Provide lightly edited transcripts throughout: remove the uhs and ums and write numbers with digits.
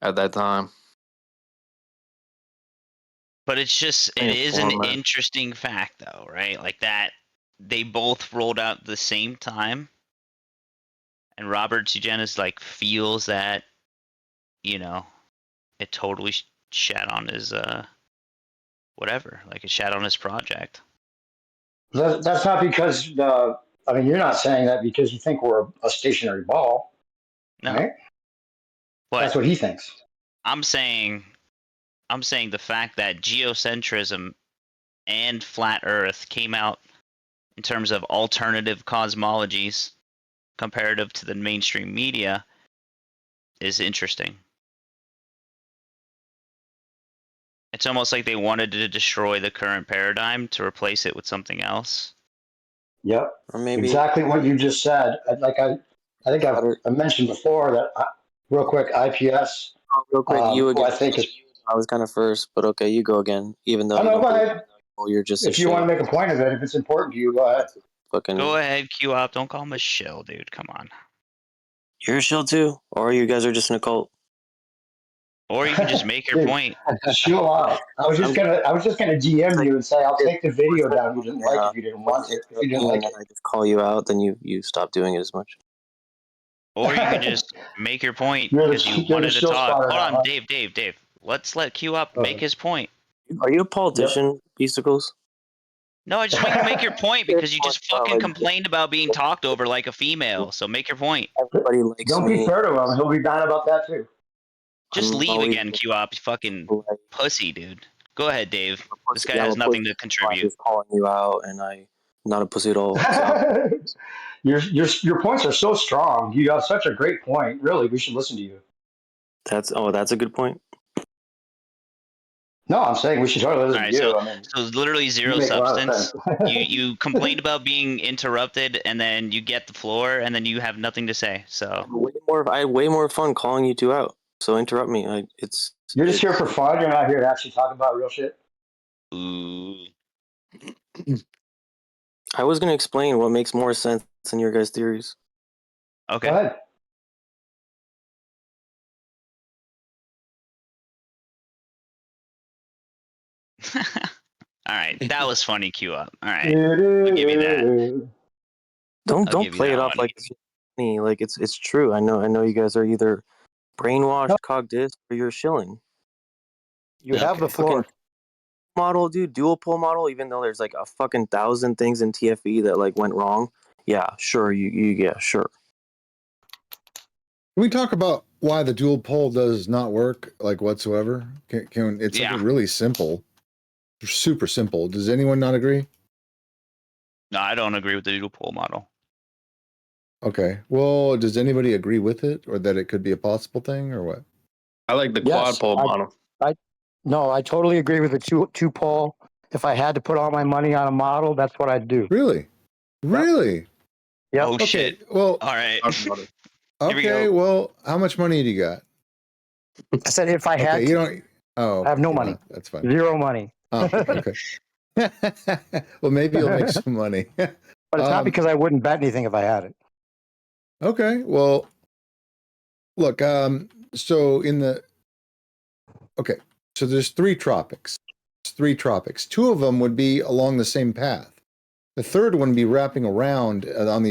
at that time. But it's just, it is an interesting fact, though, right? Like that, they both rolled out at the same time, and Robert Sugenis like feels that, you know, it totally shat on his whatever, like it shat on his project. That's not because I mean, you're not saying that because you think we're a stationary ball, No, right? but That's what he thinks. I'm saying the fact that geocentrism and flat Earth came out in terms of alternative cosmologies comparative to the mainstream media is interesting. It's almost like they wanted to destroy the current paradigm to replace it with something else. Yep. Or maybe exactly what you just said. I think I mentioned before that real quick, IPS. Real quick, you again. I think I was kind of first, but okay, you go again. Even though go ahead. You're just if you want to make a point of it, if it's important to you, go ahead. Go ahead, Q-Op. Don't call him a shill, dude. Come on. You're a shill too, or you guys are just in a cult. Or you can just make your point. Shill out. I was just gonna DM you and say I'll take the video down. You didn't like it if you didn't want it. If you didn't like it, I just call you out, then you stop doing it as much. Or you can just make your point because you wanted to talk. Hold on, Dave. Let's let Q-Up make his point. Are you a politician, Beasticles? No, I just want you to make your point because you just fucking complained about being talked over like a female. So make your point. Everybody likes Don't be fair to him. He'll be mad about that too. Just leave again, Q-Op. You fucking pussy, dude. Go ahead, Dave. This guy has nothing to contribute. I'm just calling you out, and I'm not a pussy at all. So. Your points are so strong. You have such a great point. Really, we should listen to you. That's a good point. No, I'm saying we should totally listen to you. So it's literally zero substance. you complained about being interrupted, and then you get the floor, and then you have nothing to say. So I had way more fun calling you two out. So interrupt me. You're just here for fun. You're not here to actually talk about real shit. Ooh. I was gonna explain what makes more sense in your guys' theories. Okay. Go ahead. All right, that was funny. Q-Up. All right, I'll give you that. Don't play it off like it's funny. Like it's true. I know you guys are either brainwashed, cogdis, or you're shilling. You have the floor. Model, dude, dual pole model. Even though there's like a fucking 1,000 things in TFE that like went wrong. Yeah, sure. Yeah, sure. Can we talk about why the dual pole does not work like whatsoever? It's like really simple, super simple. Does anyone not agree? No, I don't agree with the dual pole model. Okay. Well, does anybody agree with it, or that it could be a possible thing, or what? I like the quad pole model. No, I totally agree with the two pole. If I had to put all my money on a model, that's what I'd do. Really? Really? Yep. Oh okay. shit. Well, all right. Okay. Well, how much money do you got? I said if I had. You don't. Oh, I have no money. That's fine. Zero money. Oh, okay. Well, maybe you'll make some money. But it's not because I wouldn't bet anything if I had it. Okay. Well, look. So there's three tropics. Two of them would be along the same path. The third one would be wrapping around on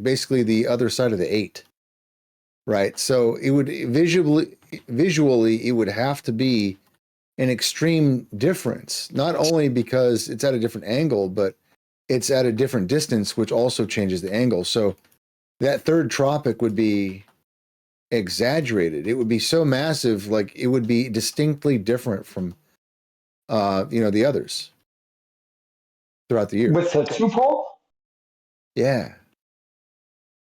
basically the other side of the 8. Right. So it would visually it would have to be an extreme difference, not only because it's at a different angle, but it's at a different distance, which also changes the angle. So that third tropic would be exaggerated. It would be so massive, like it would be distinctly different from, the others throughout the year. With the two pole? Yeah.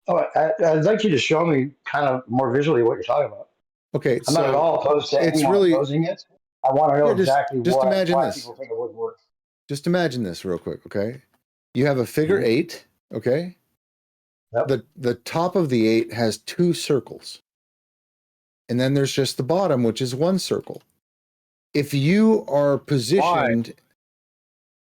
Oh, I'd like you to show me kind of more visually what you're talking about. Okay, I'm not at all opposed to anyone opposing it. I want to know exactly why people think it would work. Just imagine this real quick, okay? You have a figure 8, okay? Yep. The top of the 8 has 2 circles. And then there's just the bottom, which is 1 circle. If you are positioned...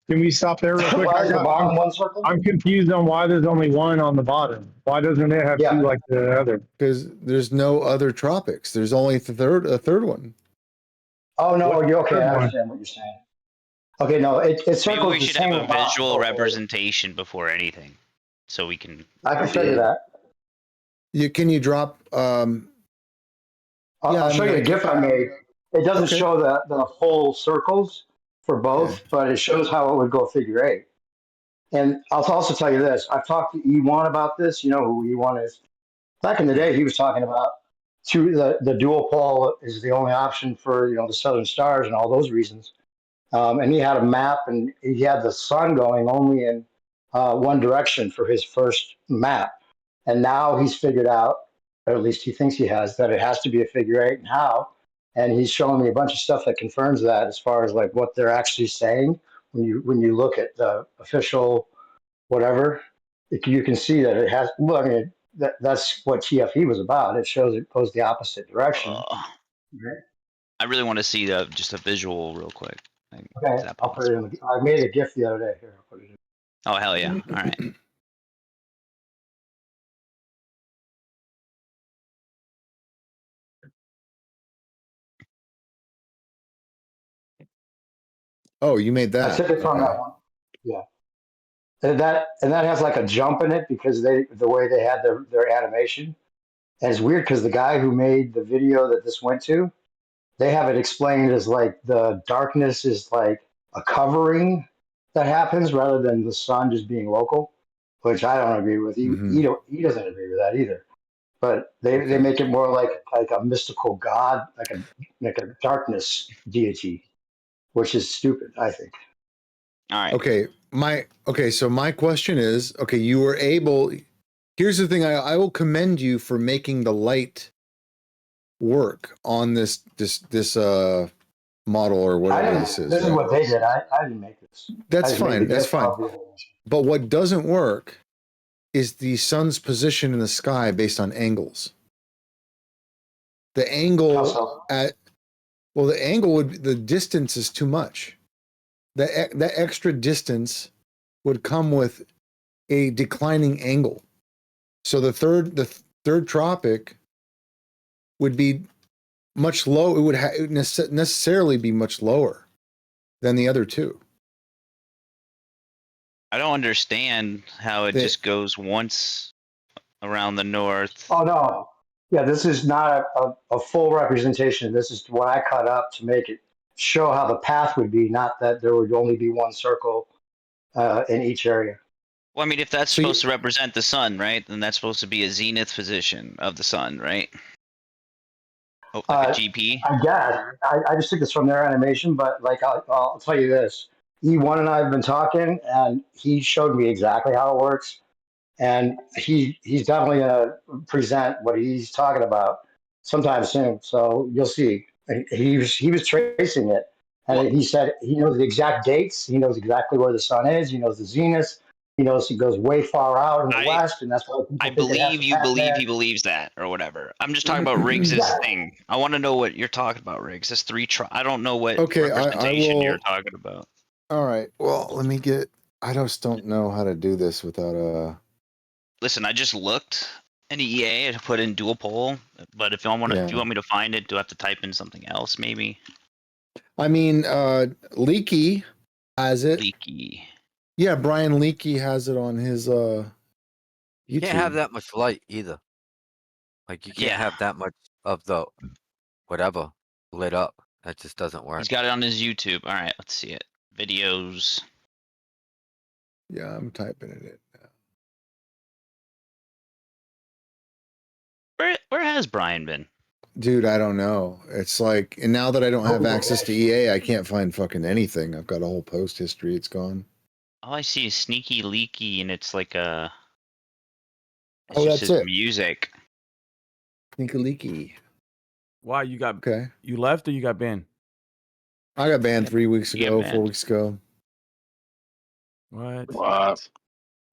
Can we stop there real quick? Why is the bottom one circle? I'm confused on why there's only one on the bottom. Why doesn't it have two like the other? Because there's no other tropics. There's only a third one. Oh no, What's you're the okay. third I one? understand what you're saying. Okay, no, it Maybe circles we the should same have a amount. visual representation before anything, so we can. I can show you that. Can you drop? I'll show you a GIF I made. It doesn't Okay. show the full circles for both, but it shows how it would go figure eight. And I'll also tell you this. I've talked to E1 about this. You know who E1 is. Back in the day, he was talking about the dual pole is the only option for, the Southern Stars and all those reasons. And he had a map, and he had the sun going only in one direction for his first map. And now he's figured out, or at least he thinks he has, that it has to be a figure eight and how. And he's showing me a bunch of stuff that confirms that, as far as like what they're actually saying when you look at the official whatever. You can see that it has. Well, I mean, that's what TFE was about. It shows it goes the opposite direction. Right? I really want to see just a visual real quick. Like, Okay, I'll put it in. I made a GIF the other day. Here, I'll put it in. Oh hell yeah! All right. Oh, you made that. I took it from that one. Yeah. And that has like a jump in it because the way they had their animation. And it's weird because the guy who made the video that this went to, they have it explained as like the darkness is like a covering that happens rather than the sun just being local, which I don't agree with. He doesn't agree with that either. But they make it more like a mystical god, like a darkness deity, which is stupid, I think. All right. Okay. So my question is, okay, you were able. Here's the thing. I will commend you for making the light work on this model or whatever this is. This is what they did. I didn't make this. That's fine. That's fine. But what doesn't work is the sun's position in the sky based on angles. The angle the distance is too much. That extra distance would come with a declining angle. So the third tropic would be much low. It would necessarily be much lower than the other two. I don't understand how it just goes once around the north. Oh no, yeah, this is not a full representation. This is what I cut up to make it show how the path would be, not that there would only be one circle in each area. Well, I mean, if that's supposed to represent the sun, right? Then that's supposed to be a zenith position of the sun, right? Oh, like a GP. I guess I just took this from their animation, but like I'll tell you this: E1 and I have been talking, and he showed me exactly how it works, and he's definitely gonna present what he's talking about sometime soon. So you'll see. He was tracing it, and he said he knows the exact dates. He knows exactly where the sun is. He knows the zenith. He knows it goes way far out in the west, and that's why I believe you believe he believes that or whatever. I'm just talking about Riggs' thing. I want to know what you're talking about, Riggs. This I don't know what representation you're talking about. All right. Well, let me get. I just don't know how to do this without a. Listen, I just looked in EA to put in dual pole, but if you want me to find it, do I have to type in something else? Maybe. I mean, Leaky has it. Leaky. Yeah, Brian Leakey has it on his YouTube. You can't have that much light either. Like you can't have that much of the whatever lit up. That just doesn't work. He's got it on his YouTube. All right, let's see it. Videos. Yeah, I'm typing it in now. Where has Brian been? Dude, I don't know. It's like, and now that I don't have access to EA, I can't find fucking anything. I've got a whole post history. It's gone. All I see is Sneaky Leaky, and it's like a. It's just his music. Sneaky Leaky. Why you got? Okay. You left or you got banned? I got banned 3 weeks ago, 4 weeks ago. What? Oh,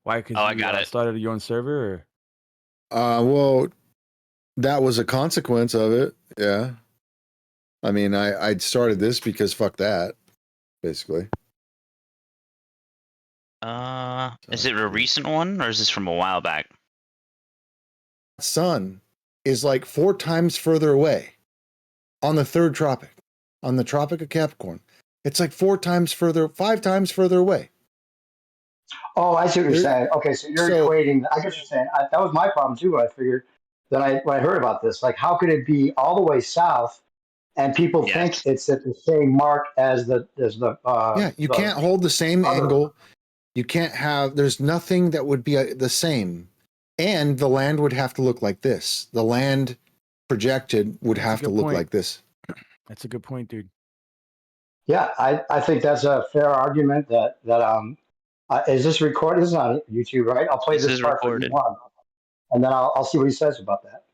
Why? Because I got it. Started your own server? Or? Well, that was a consequence of it. Yeah. I mean, I started this because fuck that, basically. Is it a recent one or is this from a while back? Sun is like 4 times further away on the third tropic, on the Tropic of Capricorn. It's like 5 times further away. Oh, I see what you're saying. Okay, so you're equating. I guess what you're saying. That was my problem too. When I figured when I heard about this, like, how could it be all the way south, and people think it's at the same mark as the you can't hold the same angle. You can't have. There's nothing that would be the same, and the land would have to look like this. The land projected would have to look like this. That's a good point, dude. Yeah, I think that's a fair argument. That is this recorded? This is on YouTube, right? I'll play this part for E1, and then I'll see what he says about that.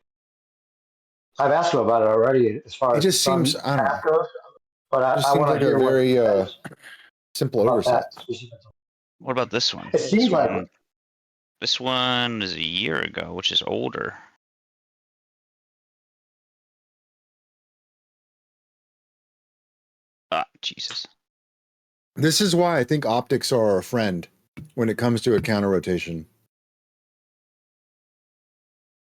I've asked him about it already. As far as it just seems, I don't know, goes, but I want to hear a very simple oversight. What about this one? It seems like this one is a year ago, which is older. Ah, Jesus. This is why I think optics are a friend when it comes to a counter rotation.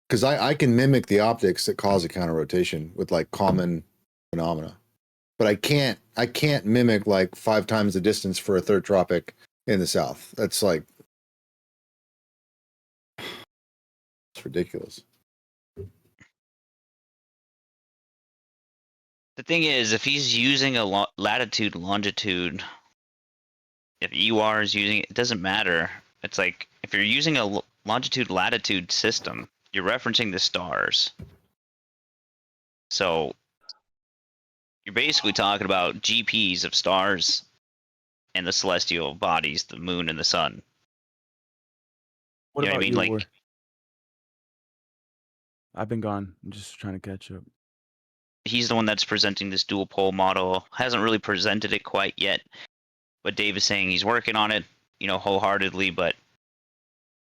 Because I can mimic the optics that cause a counter rotation with like common phenomena. But I can't mimic like 5 times the distance for a third tropic in the south. That's like, it's ridiculous. The thing is, if he's using a latitude, longitude, if EUR is using it, it doesn't matter. It's like, if you're using a longitude, latitude system, you're referencing the stars. So you're basically talking about GPs of stars and the celestial bodies, the moon and the sun. What you know about what I mean? you? Like, I've been gone. I'm just trying to catch up. he's the one that's presenting this dual pole model. Hasn't really presented it quite yet, but Dave is saying he's working on it, wholeheartedly. But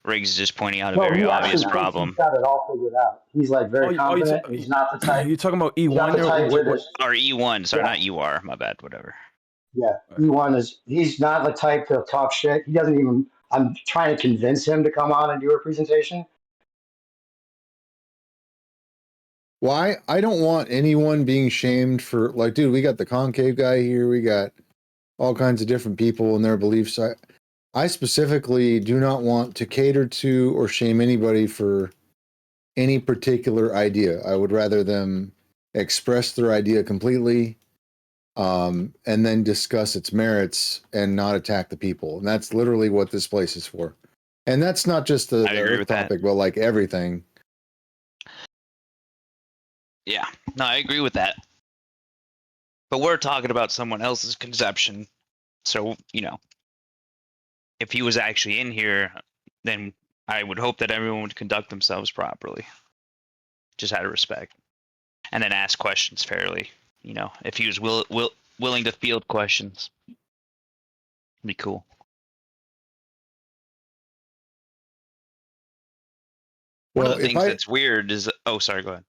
Riggs is just pointing out a very obvious problem. He's got it all figured out. He's like very confident. He's not the type. You're talking about E1 or E1? Sorry, not UR. My bad. Whatever. Yeah, E1 is. He's not the type to talk shit. He doesn't even. I'm trying to convince him to come on and do a presentation. Why? I don't want anyone being shamed for, like, dude, we got the concave guy here. We got all kinds of different people and their beliefs. I specifically do not want to cater to or shame anybody for any particular idea. I would rather them express their idea completely, and then discuss its merits and not attack the people. And that's literally what this place is for. And that's not just the Earth topic, but like everything. Yeah, no, I agree with that. But we're talking about someone else's conception. So, if he was actually in here, then I would hope that everyone would conduct themselves properly. Just out of respect. And then ask questions fairly. If he was willing to field questions. It'd be cool. One of the things that's weird is... Oh, sorry, go ahead.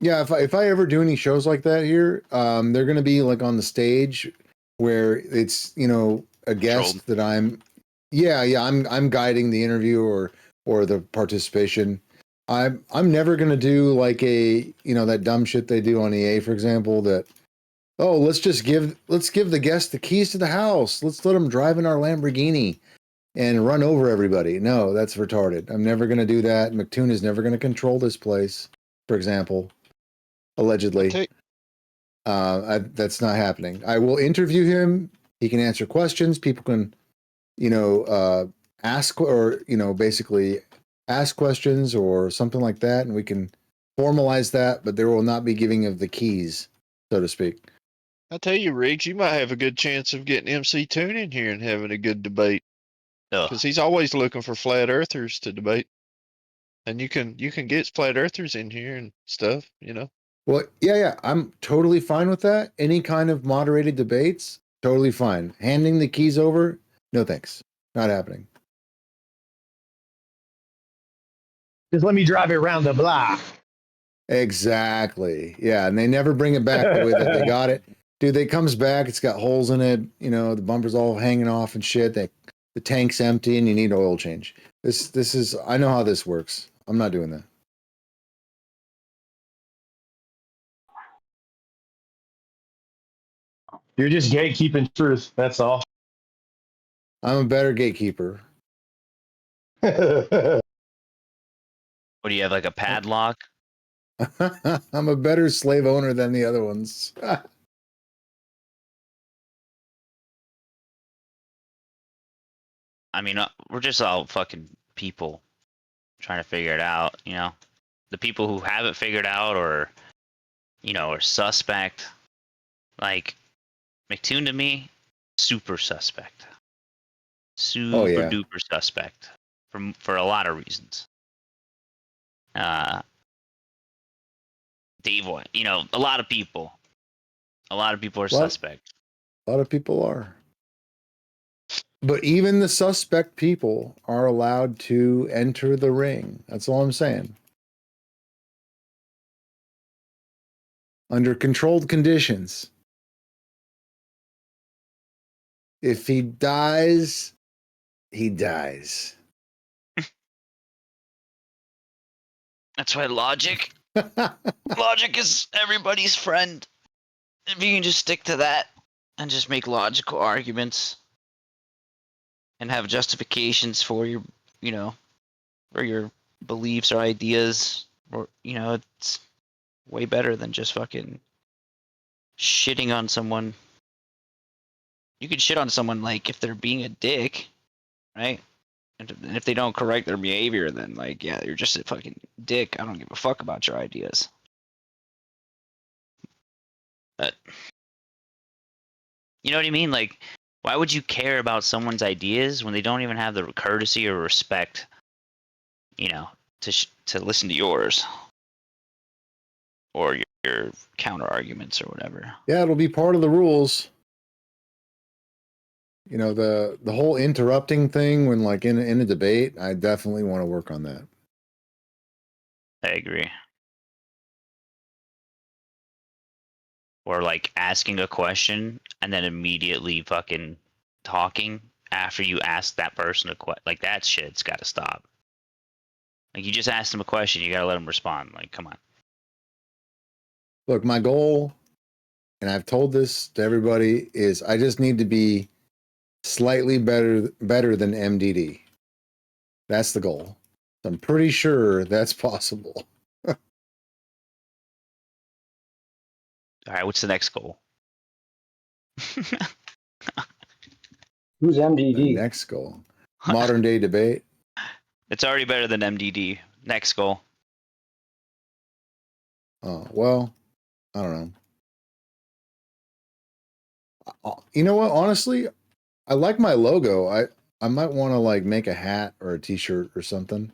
Yeah, if I ever do any shows like that here, they're going to be like on the stage where it's, a guest that I'm guiding the interview or the participation. I'm never going to do like that dumb shit they do on EA, for example, that, oh, let's give the guest the keys to the house. Let's let them drive in our Lamborghini and run over everybody. No, that's retarded. I'm never going to do that. McToon is never going to control this place, for example. Allegedly. That's not happening. I will interview him. He can answer questions. People can, ask or, basically ask questions or something like that. And we can formalize that, but there will not be giving of the keys, so to speak. I tell you, Riggs, you might have a good chance of getting MC Toon in here and having a good debate. Because he's always looking for flat earthers to debate. And you can get flat earthers in here and stuff, Well, yeah, I'm totally fine with that. Any kind of moderated debates, totally fine. Handing the keys over, no thanks. Not happening. Just let me drive it around the block. Exactly. Yeah, and they never bring it back the way that they got it. Dude, it comes back, it's got holes in it, the bumper's all hanging off and shit. The the tank's empty and you need oil change. This is, I know how this works. I'm not doing that. You're just gatekeeping truth. That's all. I'm a better gatekeeper. What do you have, like a padlock? I'm a better slave owner than the other ones. I mean, we're just all fucking people trying to figure it out, you know? The people who have it figured out or, you know, are suspect. Like, McToon to me, super suspect. Super duper suspect. For a lot of reasons. Dave White, you know, a lot of people. A lot of people are suspect. A lot of people are. But even the suspect people are allowed to enter the ring. That's all I'm saying. Under controlled conditions. If he dies, he dies. That's why logic is everybody's friend. If you can just stick to that and just make logical arguments and have justifications for your, you know, for your beliefs or ideas, or, you know, it's way better than just fucking shitting on someone. You can shit on someone, like, if they're being a dick, right? And if they don't correct their behavior, then, like, yeah, you're just a fucking dick. I don't give a fuck about your ideas. But, you know what I mean? Like, why would you care about someone's ideas when they don't even have the courtesy or respect, you know, to listen to yours or your counter arguments or whatever? Yeah, it'll be part of the rules. You know, the whole interrupting thing when, like, in a debate, I definitely want to work on that. I agree. Or, like, asking a question and then immediately fucking talking after you ask that person a question. Like, that shit's got to stop. Like, you just asked them a question, you got to let them respond. Like, come on. Look, my goal, and I've told this to everybody, is I just need to be slightly better than MDD. That's the goal. I'm pretty sure that's possible. All right, what's the next goal? Who's MDD? The next goal. Modern day debate. It's already better than MDD. Next goal. Oh, well, I don't know. You know what? Honestly, I like my logo. I might want to, like, make a hat or a t-shirt or something.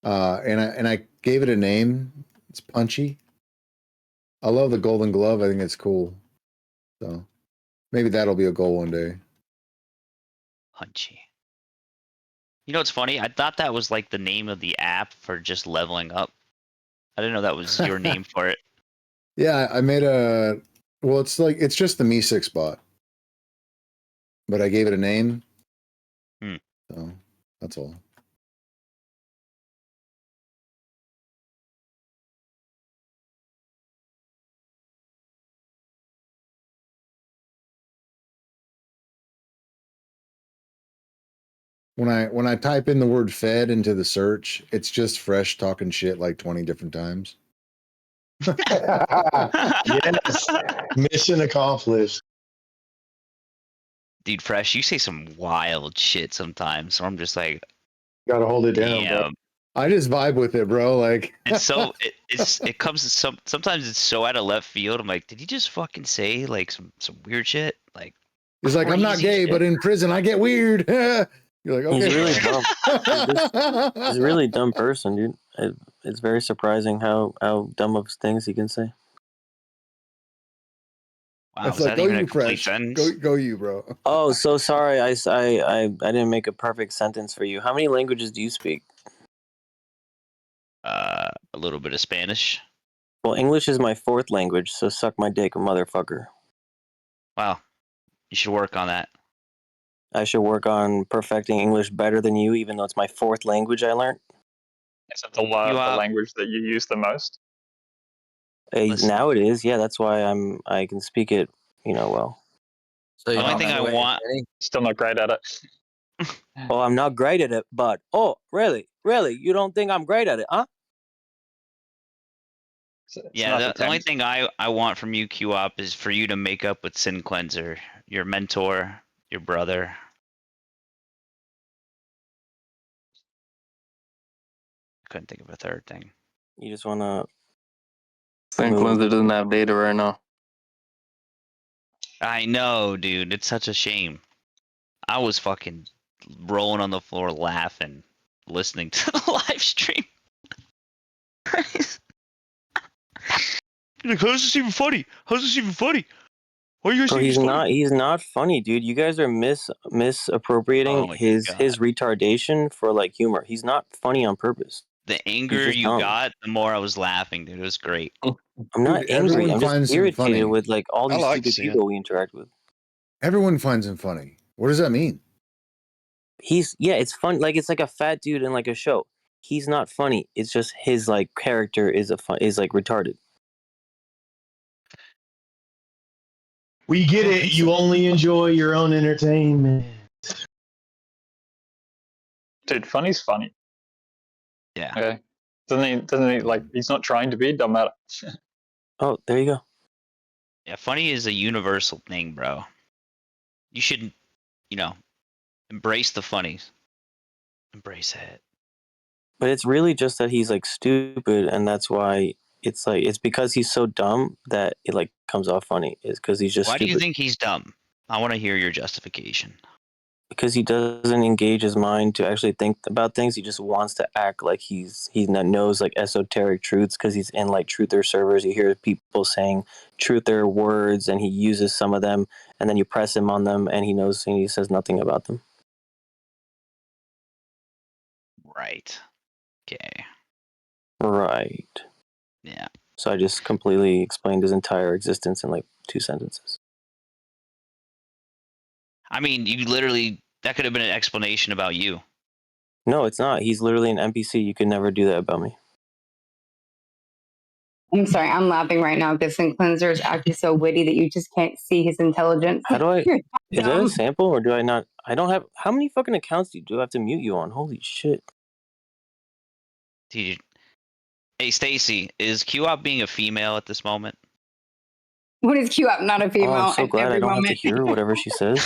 And I gave it a name. It's Punchy. I love the golden glove. I think it's cool. So maybe that'll be a goal one day. Punchy. You know what's funny? I thought that was, like, the name of the app for just leveling up. I didn't know that was your name for it. Yeah, I made well, it's just the Me6 bot. But I gave it a name. So that's all. When I type in the word fed into the search, it's just Fresh talking shit like 20 different times. Yes. Mission accomplished. Dude, Fresh, you say some wild shit sometimes. So I'm just like, gotta hold it down, bro. I just vibe with it, bro. Like, it's so it comes to sometimes it's so out of left field. I'm like, did he just fucking say, like, some weird shit? Like, he's like, I'm not gay, but in prison I get weird. You're like, okay. He's really dumb. He's a really dumb person, dude. It's very surprising how dumb of things he can say. Wow, it's like, that even a complete sentence? Go you, bro. Oh, so sorry. I didn't make a perfect sentence for you. How many languages do you speak? A little bit of Spanish. Well, English is my fourth language, so suck my dick, motherfucker. Wow, you should work on that. I should work on perfecting English better than you, even though it's my fourth language I learned. Is it the language that you use the most? Now it is, yeah. That's why I can speak it, well. So the only thing I want, still not great at it. Oh, I'm not great at it, but really, you don't think I'm great at it, huh? Yeah, the only thing I want from you, QOP, is for you to make up with Sin Cleanser, your mentor, your brother. Couldn't think of a third thing. You just wanna. Sin Cleanser doesn't have data right now. I know, dude. It's such a shame. I was fucking rolling on the floor laughing, listening to the live stream. Like, how's this even funny? How's this even funny? Why are you guys Bro, he's not funny, dude. You guys are misappropriating his retardation for like humor. He's not funny on purpose. The anger you got, the more I was laughing, dude. It was great. I'm not angry. I'm just irritated with like all these stupid people we interact with. Everyone finds him funny. What does that mean? It's fun. Like it's like a fat dude in like a show. He's not funny. It's just his like character is like retarded. We get it. You only enjoy your own entertainment. Dude, funny's funny. Yeah. Okay. Doesn't he like he's not trying to be, don't matter. Oh, there you go. Yeah, funny is a universal thing, bro. You should, embrace the funnies. Embrace it. But it's really just that he's like stupid, and that's why it's like it's because he's so dumb that it like comes off funny. It's because he's just. Why stupid. do you think he's dumb? I want to hear your justification. Because he doesn't engage his mind to actually think about things. He just wants to act like he knows like esoteric truths because he's in like truther servers. You hear people saying truther words, and he uses some of them, and then you press him on them, and he knows, and he says nothing about them. Right. Okay. Right. Yeah. So I just completely explained his entire existence in like 2 sentences. I mean, that could have been an explanation about you. No, it's not. He's literally an NPC. You could never do that about me. I'm sorry, I'm laughing right now because Sin Cleanser is actually so witty that you just can't see his intelligence. How do I? Is that a sample or do I not? I don't have. How many fucking accounts do I have to mute you on? Holy shit. Dude. Hey, Stacy, is QOP being a female at this moment? What is QOP? Not a female. Oh, I'm so glad I don't have to hear whatever she says.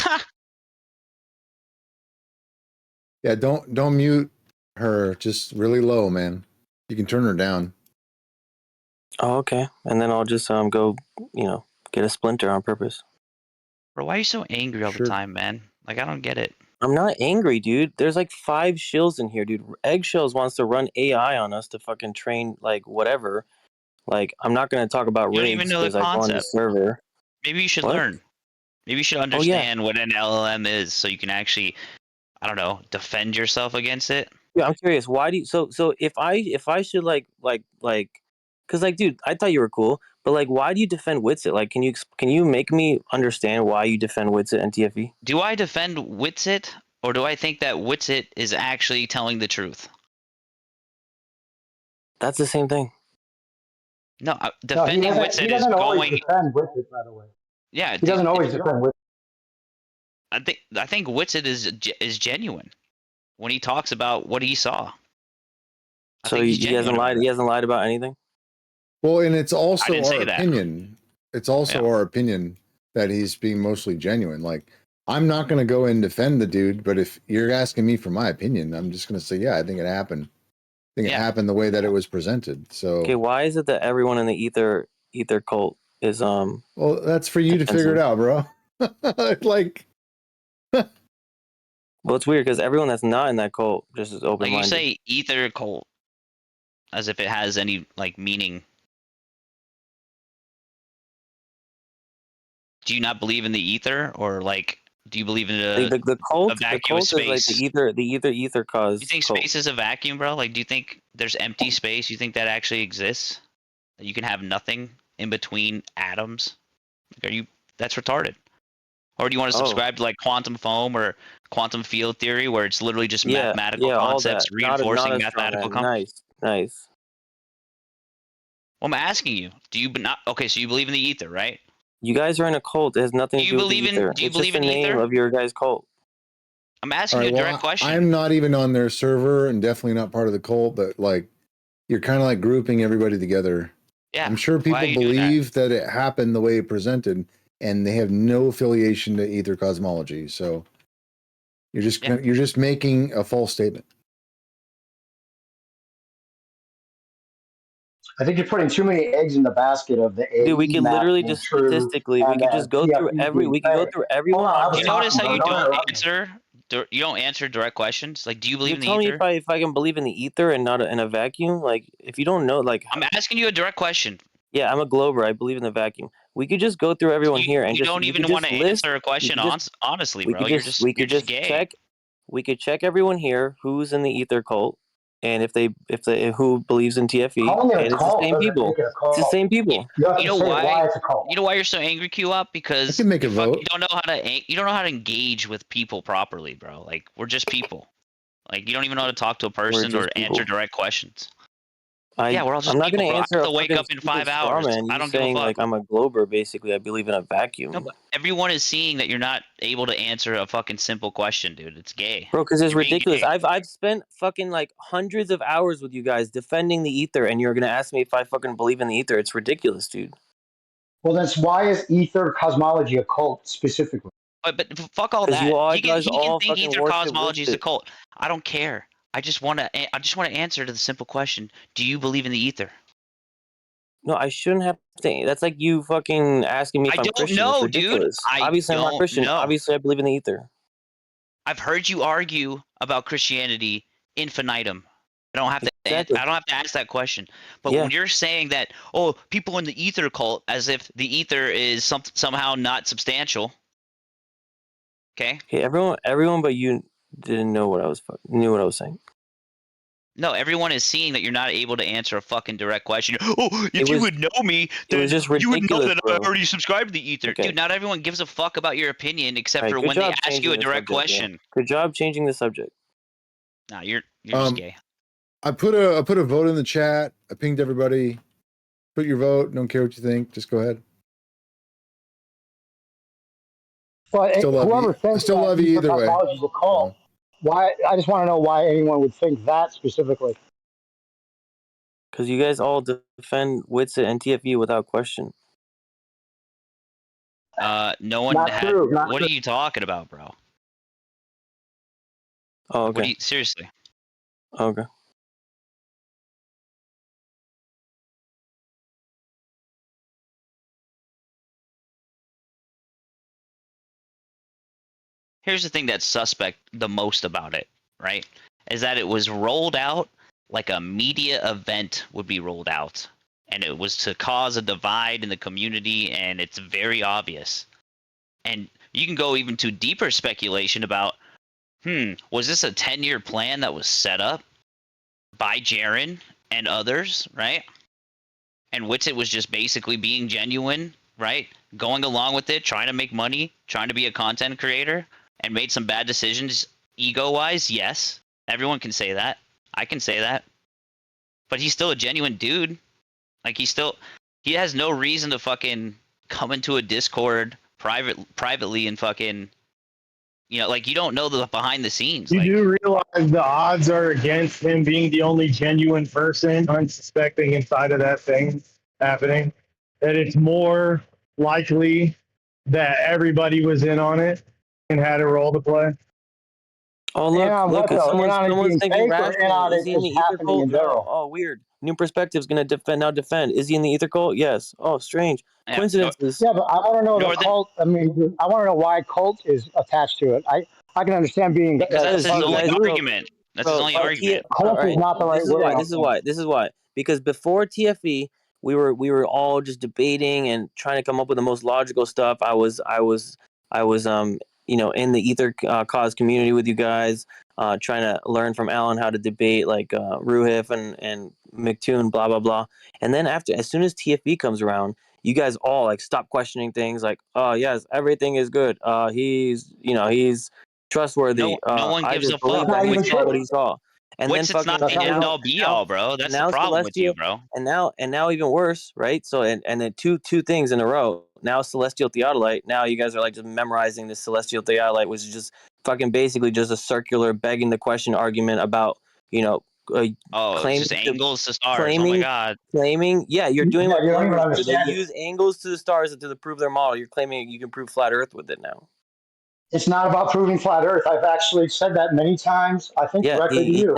Yeah, don't mute her. Just really low, man. You can turn her down. Oh, okay. And then I'll just go, get a splinter on purpose. Bro, why are you so angry all the time, man? Like, I don't get it. I'm not angry, dude. There's like 5 shills in here, dude. Eggshells wants to run AI on us to fucking train like whatever. Like, I'm not gonna talk about You don't rigs even know the because I go on the concept. server. Maybe you should What? learn. Maybe you should understand what an LLM is so you can actually, I don't know, defend yourself against it. Yeah, I'm curious. Why do you so if I should like because like dude, I thought you were cool, but like why do you defend Witsit? Like can you make me understand why you defend Witsit and TFE? Do I defend Witsit or do I think that Witsit is actually telling the truth? That's the same thing. No, defending Witsit is going. Defend Witsit, by the way. Yeah, he doesn't always defend Witsit. I think Witsit is genuine when he talks about what he saw. So he hasn't lied. He hasn't lied about anything. Well, and it's also didn't our say that. opinion. It's also our opinion that he's being mostly genuine. Like, I'm not going to go and defend the dude, but if you're asking me for my opinion, I'm just going to say, yeah, I think it happened. I think it happened the way that it was presented. So, okay, why is it that everyone in the ether cult is Well, that's for you to figure it out, bro. Like, well, it's weird because everyone that's not in that cult just is open minded. Like you say, ether cult, as if it has any like meaning. Do you not believe in the ether, or like, do you believe in the cult? a vacuum The cult of space? is like the ether cause. You think cult. space is a vacuum, bro? Like, do you think there's empty space? You think that actually exists? That you can have nothing in between atoms? Like, that's retarded. Or do you want to subscribe to like quantum foam or quantum field theory, where it's literally just Yeah, mathematical yeah, all concepts that. Not reinforcing a strong mathematical man. Nice, nice. Well, I'm asking you, do you not? Okay, so you believe in the ether, right? You guys are in a cult. It has nothing to do with the ether. Do you It's just believe the in name ether? of your guys' cult. I'm All asking right, you a well, direct question. I'm not even on their server and definitely not part of the cult, but like you're kind of like grouping everybody together. Yeah. I'm sure people believe that it happened the way it presented, and they have no affiliation to ether cosmology. So you're just making a false statement. I think you're putting too many eggs in the basket of the AE Dude, we could map literally being just true statistically, we and could the just go through TFE being fake. everyone Hold on, I on was Do you here. notice how talking, you bro. Don't don't interrupt me. answer? You don't answer direct questions. Like, do you believe You're in the telling me ether? if I can believe in the ether and not in a vacuum? Like, if you don't know, like, I'm asking you a direct question. yeah, I'm a glober. I believe in the vacuum. We could just go through everyone here and You don't you even could want just to list. answer a question honestly, bro. You're just gay. We could check everyone here who's in the ether cult, and if they who believes in TFE, Calling it and a it's the cult same doesn't people. make it a It's the cult. same people. You have You to know say why? why it's a cult. You know why you're so angry, Q-Up? I Because can make a you vote. don't know how to engage with people properly, bro. Like, we're just people. Like, you don't even know how to talk to a person or answer direct questions. Yeah, we're all just I'm not people, going to bro. I answer have a to wake fucking up in stupid 5 straw hours. man. I You don't give a saying fuck. like I'm a glober, basically. I believe in a vacuum. No, but everyone is seeing that you're not able to answer a fucking simple question, dude. It's gay. Bro, because it's You're being ridiculous. gay. I've spent fucking like hundreds of hours with you guys defending the ether, and you're gonna ask me if I fucking believe in the ether. It's ridiculous, dude. Well, that's why is ether cosmology a cult specifically? But fuck all Because that. you all He can guys all think fucking ether worship cosmology is a Wiz. cult. I don't care. I just want to answer to the simple question: do you believe in the ether? No, I shouldn't have to. That's like you fucking asking me if I'm don't Christian. know, It's dude. ridiculous. I Obviously, I'm not don't Christian. know. Obviously, I believe in the ether. I've heard you argue about Christianity infinitum. I don't have to. Exactly. I don't have to ask that question. But Yeah. when you're saying that, oh, people in the ether cult, as if the ether is somehow not substantial. Okay. Hey, everyone, but you didn't know what I was knew what I was saying. No, everyone is seeing that you're not able to answer a fucking direct question. Oh, if you would know me, then it was just you would know ridiculous, that bro. I already subscribed to the ether. Okay. Dude, not everyone gives a fuck about your opinion except All right, for good when they job ask you changing a the direct subject, question. man. Good job changing the subject. Nah, you're just gay. I put a vote in the chat. I pinged everybody. Put your vote. Don't care what you think. Just go ahead. But Still love whoever you. thinks Still that love you ether either way. cosmology is a cult, why? I just want to know why anyone would think that specifically. Because you guys all defend Witsit and TFE without question. No one Not had. true, not What true. are you talking about, bro? Oh, okay. What do you seriously? Okay. Here's the thing that's suspect the most about it, right? Is that it was rolled out like a media event would be rolled out. And it was to cause a divide in the community, and it's very obvious. And you can go even to deeper speculation about, was this a 10-year plan that was set up by Jaren and others, right? And Witsit was just basically being genuine, right? Going along with it, trying to make money, trying to be a content creator, and made some bad decisions ego-wise, yes. Everyone can say that. I can say that. But he's still a genuine dude. Like, he has no reason to fucking come into a Discord privately and fucking, like, you don't know the behind the scenes. You Like, do realize the odds are against him being the only genuine person unsuspecting inside of that thing happening. That it's more likely that everybody was in on it and had a role to play. Oh, look, And on look, what though? And on it someone's being thinking fake or and rationally. on Is it he in is the ether happening cult? in No. general? Oh, weird. New Perspective's gonna defend. Is he in the ether cult? Yes. Oh, strange. yeah, Coincidences. Yeah, but I want to know the Northern, cult. I mean, I want to know why cult is attached to it. I can understand being because that's his part of only it. argument. That's his only argument. Cult is not the right This is word. why. I don't This is think. why. This is why. Because before TFE, we were all just debating and trying to come up with the most logical stuff. I was in the ether cause community with you guys, trying to learn from Alan how to debate like Ruhif and McToon, blah blah blah. And then as soon as TFE comes around, you guys all like stop questioning things like, oh yes, everything is good. He's trustworthy. No one I gives just a believe fuck. that he What's saw it? what he saw. And then It's not fucking the end all be all, bro. That's the problem with you, bro. And now even worse, right? So and then two things in a row. Now Celestial Theodolite. Now you guys are like just memorizing this Celestial Theodolite, which is just fucking basically just a circular begging the question argument about It's just angles to stars. Oh my god. Claiming, yeah, you're doing what you don't even Globers do. They understand it. use angles to the stars to prove their model. You're claiming you can prove flat Earth with it now. It's not about proving flat Earth. I've actually said that many times. I think Yeah, directly to he you.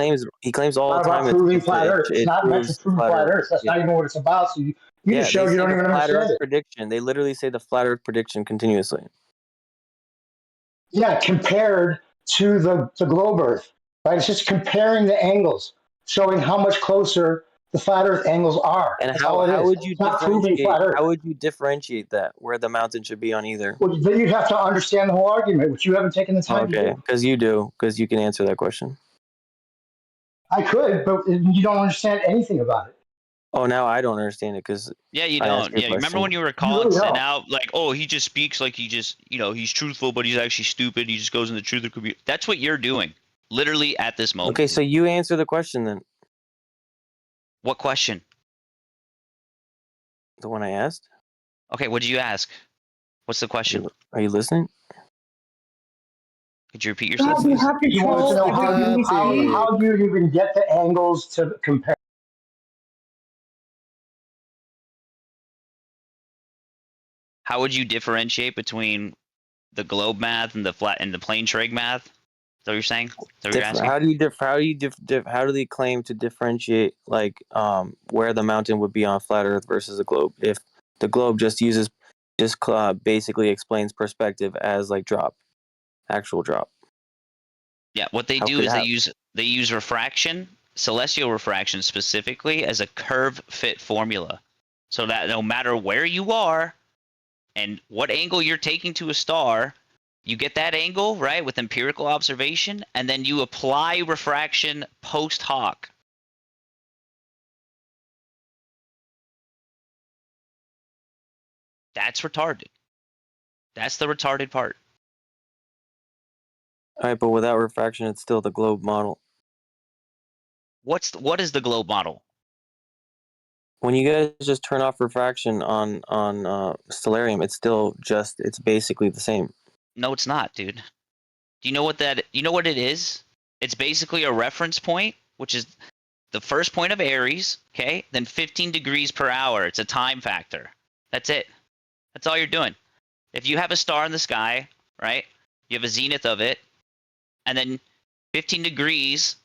claims all It's not the time about proving flat Earth. It's it not meant to proves prove flat flat Earth. Earth. That's Yeah. not even what it's about. So you just They showed you say don't the even flat understand Earth it. prediction. They literally say the flat Earth prediction continuously. Yeah, compared to the globe Earth, right? It's just comparing the angles, showing how much closer the flat Earth angles are. And That's all it how is. would you It's not proving flat Earth. How would you differentiate that where the mountain should be on either? Well, then you'd have to understand the whole argument, which you haven't taken the time to Okay, do. because you can answer that question. I could, but you don't understand anything about it. Oh, now I don't understand it because Yeah, you I asked don't. your Yeah, remember question. when you were You calling really Sin don't. out like, oh, he just speaks like he just, he's truthful, but he's actually stupid. He just goes in the truth or could be. That's what you're doing, literally at this moment. Okay, so you answer the question then. What question? The one I asked. Okay, what did you ask? What's the question? Are you listening? Could you repeat God, yourself, we please? have You wanted to control know over who we see. how you even get the angles to compare. How would you differentiate between the globe math and the flat and the plane trig math? Is that what you're saying? Is that what you're asking? How do they claim to differentiate like where the mountain would be on flat Earth versus a globe if the globe just basically explains perspective as like actual drop? Yeah, what they do is they use refraction, celestial refraction specifically, as a curve fit formula, so that no matter where you are and what angle you're taking to a star, you get that angle right with empirical observation, and then you apply refraction post hoc. That's retarded. That's the retarded part. All right, but without refraction, it's still the globe model. What is the globe model? When you guys just turn off refraction on Stellarium, it's basically the same. No, it's not, dude. Do you know what it is? It's basically a reference point, which is the first point of Aries, okay? Then 15 degrees per hour. It's a time factor. That's it. That's all you're doing. If you have a star in the sky, right? You have a zenith of it, and then 15 degrees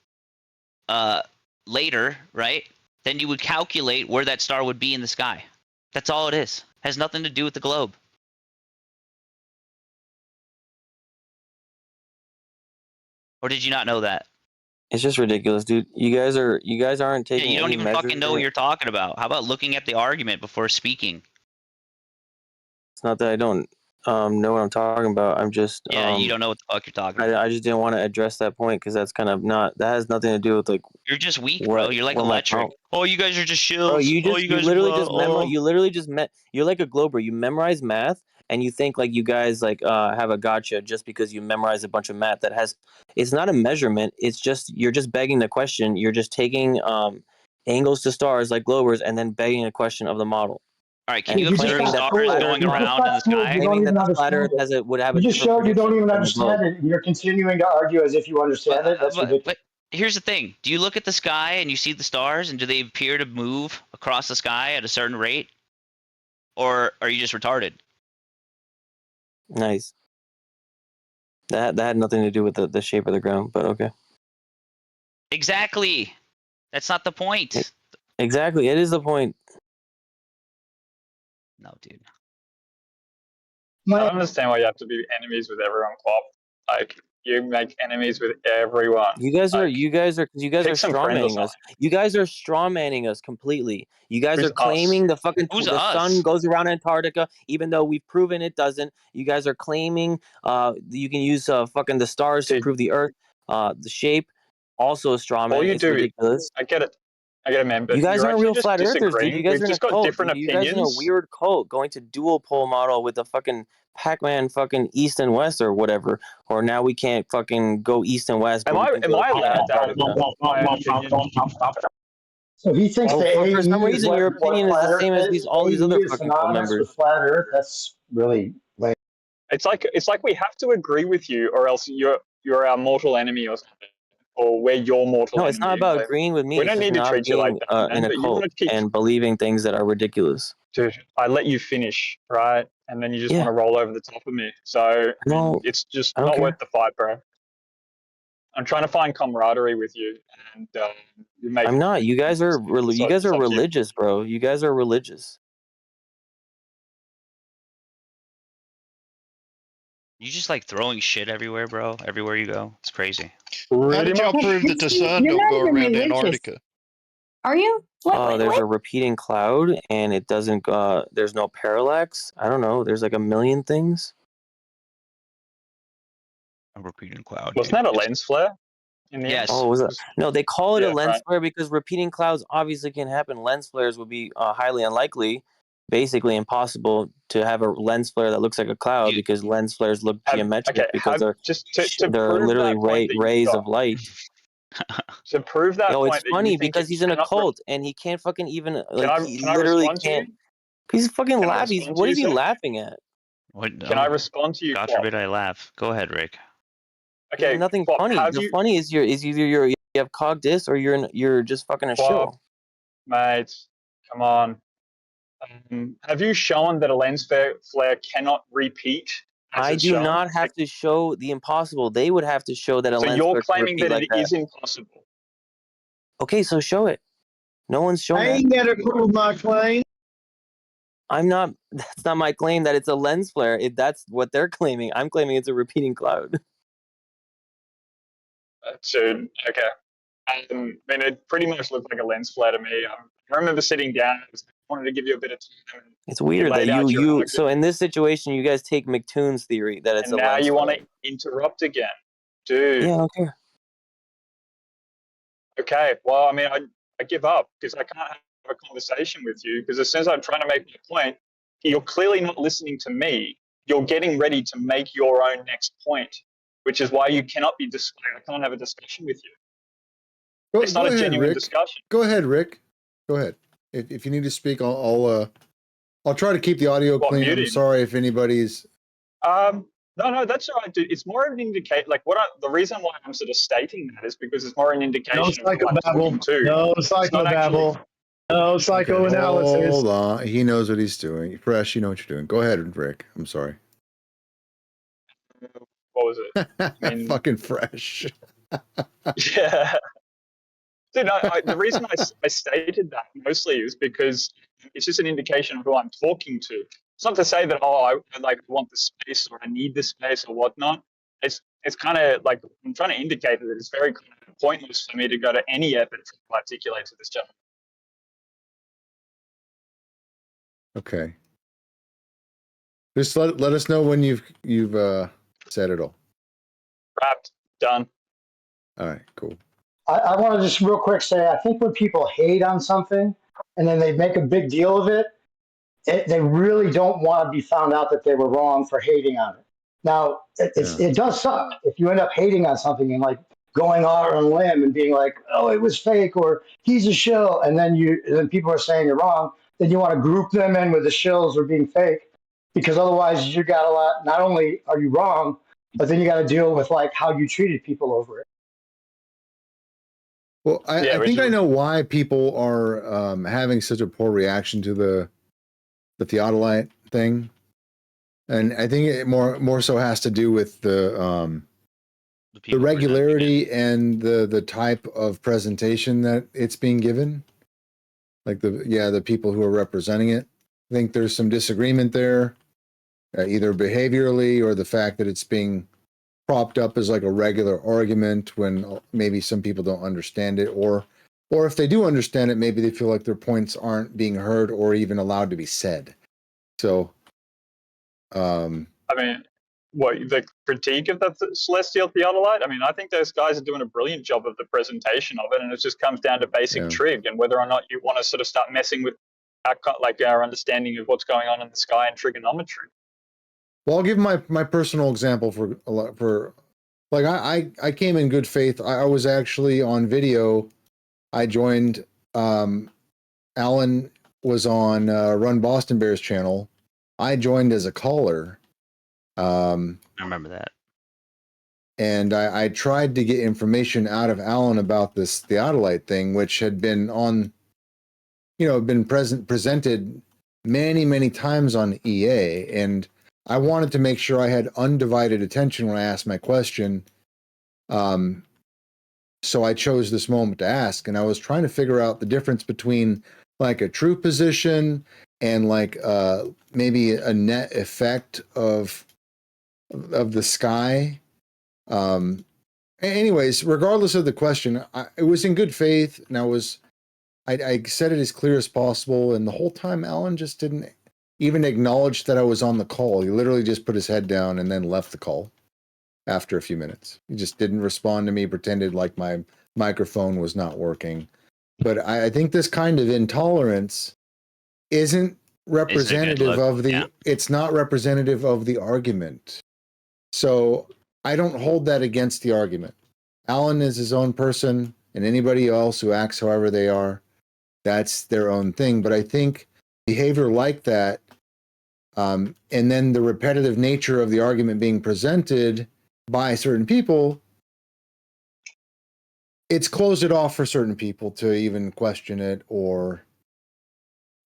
later, right? Then you would calculate where that star would be in the sky. That's all it is. It has nothing to do with the globe. Or did you not know that? It's just ridiculous, dude. You guys aren't taking Yeah, you don't any even measures. fucking know what you're talking about. How about looking at the argument before speaking? It's not that I don't know what I'm talking about. I'm just you don't know what the fuck you're talking about. I just didn't want to address that point because that's kind of that has nothing to do with like. You're just weak, bro. You're like electric. Oh, you guys are just shills. Bro, you literally just you're like a glober. You memorize math and you think like you guys like have a gotcha just because you memorize a bunch of math it's not a measurement. It's just you're just begging the question. You're just taking angles to stars like globers and then begging a question of the model. All right, can you observe stars going around in the sky? You don't even understand it. You just showed you don't even understand it. You're continuing to argue as if you understand it. That's ridiculous. But here's the thing. Do you look at the sky and you see the stars, and do they appear to move across the sky at a certain rate? Or are you just retarded? Nice. That had nothing to do with the shape of the ground, but okay. Exactly. That's not the point. Exactly. It is the point. No, dude. I don't understand why you have to be enemies with everyone, Klopp. Like, You make enemies with everyone. You guys are pick some straw friends or manning us. You guys are straw manning us completely. You guys Who's are claiming us? the sun goes around Antarctica, even though we've proven it doesn't. You guys are claiming you can use fucking the stars to prove the Earth, the shape. Also a straw All man. you It's do, ridiculous. I get it, man. You But guys you're aren't actually real just flat earthers, dude. You disagreeing. guys We've are in a just got cult. different You guys are in a opinions. weird cult, going to dual pole model with the fucking Pac-Man fucking East and West or whatever. Or now we can't fucking go East and West, but Am we I can am go I allowed to have my own opinion? So he thinks Well, the for AE some is reason, your what opinion is flat the Earth same as is. all these other AE is fucking cult synonymous members. with flat Earth. That's really lame. It's like we have to agree with you, or else you're our mortal enemy, or something, or we're your mortal No, enemy. it's not about agreeing with me. We It's don't just need to not treat you like being that, man. in a But you cult want to keep. and believing things that are ridiculous. Dude, I let you finish, right? And then you just want to roll over the top of me. So it's just I don't not care. worth the fight, bro. I'm trying to find camaraderie with you, and you make. I'm not. You guys are religious, bro. You guys are religious. You just like throwing shit everywhere, bro. Everywhere you go, it's crazy. How did y'all prove that the sun You're don't not go even around religious. Antarctica? Are you? There's a repeating cloud, and it doesn't. There's no parallax. I don't know. There's like a million things. A repeating cloud. Wasn't that a lens flare? Yes. Oh, was it? No, they call it a Yeah, lens right. flare because repeating clouds obviously can happen. Lens flares would be highly unlikely, basically impossible to have a lens flare that looks like a cloud because lens flares look geometric because they're prove literally that point that you've rays got. of light. To prove that It's point that you funny think because it he's in a cannot. cult and he can't fucking even he Can I literally respond to can't. you? He's fucking Can I laughing. respond to What you, is he sir? laughing at? What, Can I respond to you? God Quap? forbid I laugh. Go ahead, Rick. There's Okay, nothing Quap, funny. have The you, funny is either you have cog dis or you're just fucking a Quap, shill. mate? Come on. Have you shown that a lens flare cannot repeat as I it's do shown? not have to show the impossible. They would have to show that a So lens you're flare can claiming repeat that like it that. is impossible. Okay, so show it. No one's shown I that. ain't gonna prove my claim. I'm not. That's not my claim that it's a lens flare. If that's what they're claiming, I'm claiming it's a repeating cloud. Dude, okay. I mean, it pretty much looked like a lens flare to me. I remember sitting down. I wanted to give you a bit of time. It's weird that you. So in this situation, you guys take McToon's theory that it's And a now lens you flare. want to interrupt again, dude. Yeah, okay. Okay, well, I mean, I give up because I can't have a conversation with you because as soon as I'm trying to make my point, you're clearly not listening to me. You're getting ready to make your own next point, which is why you cannot be I can't have a discussion with you. It's not a genuine discussion. Go ahead, Rick. Go ahead. If you need to speak, I'll try to keep the audio clean. I'm sorry if anybody's. No, that's all right, dude. It's more of an indicator. Like the reason why I'm sort of stating that is because it's more an indication of who I'm talking to. No psychobabble. No psychoanalysis. Hold on. He knows what he's doing. Fresh, you know what you're doing. Go ahead, Rick. I'm sorry. What was it? I mean, fucking fresh. Yeah. Dude, the reason I stated that mostly is because it's just an indication of who I'm talking to. It's not to say that I want the space or I need the space or whatnot. It's kind of like I'm trying to indicate that it's very kind of pointless for me to go to any effort to articulate to this gentleman. Okay. Just let us know when you've said it all. Wrapped. Done. All right. Cool. I want to just real quick say, I think when people hate on something and then they make a big deal of it, they really don't want to be found out that they were wrong for hating on it. Now, it does suck if you end up hating on something and like going out on a limb and being like, oh, it was fake or he's a shill, and then people are saying you're wrong. Then you want to group them in with the shills or being fake, because otherwise you got a lot. Not only are you wrong, but then you got to deal with like how you treated people over it. Well, I think I know why people are having such a poor reaction to the theodolite thing, and I think it more so has to do with the regularity and the type of presentation that it's being given. Like the people who are representing it. I think there's some disagreement there, either behaviorally or the fact that it's being propped up as like a regular argument when maybe some people don't understand it, or if they do understand it, maybe they feel like their points aren't being heard or even allowed to be said. So, I mean, what the critique of the celestial theodolite? I mean, I think those guys are doing a brilliant job of the presentation of it, and it just comes down to basic trig and whether or not you want to sort of start messing with our understanding of what's going on in the sky and trigonometry. Well, I'll give my personal example for like I came in good faith. I was actually on video. I joined. Alan was on Run Boston Bears channel. I joined as a caller. I remember that. And I tried to get information out of Alan about this theodolite thing, which had been on, been presented many times on EA. And I wanted to make sure I had undivided attention when I asked my question. So I chose this moment to ask, and I was trying to figure out the difference between like a true position and like maybe a net effect of the sky. Anyways, regardless of the question, it was in good faith, and I said it as clear as possible, and the whole time Alan just didn't even acknowledge that I was on the call. He literally just put his head down and then left the call after a few minutes. He just didn't respond to me, pretended like my microphone was not working. But I think this kind of intolerance isn't representative of the, it's not representative of the argument. So I don't hold that against the argument. Alan is his own person, and anybody else who acts however they are, that's their own thing. But I think behavior like that, and then the repetitive nature of the argument being presented by certain people, it's closed it off for certain people to even question it or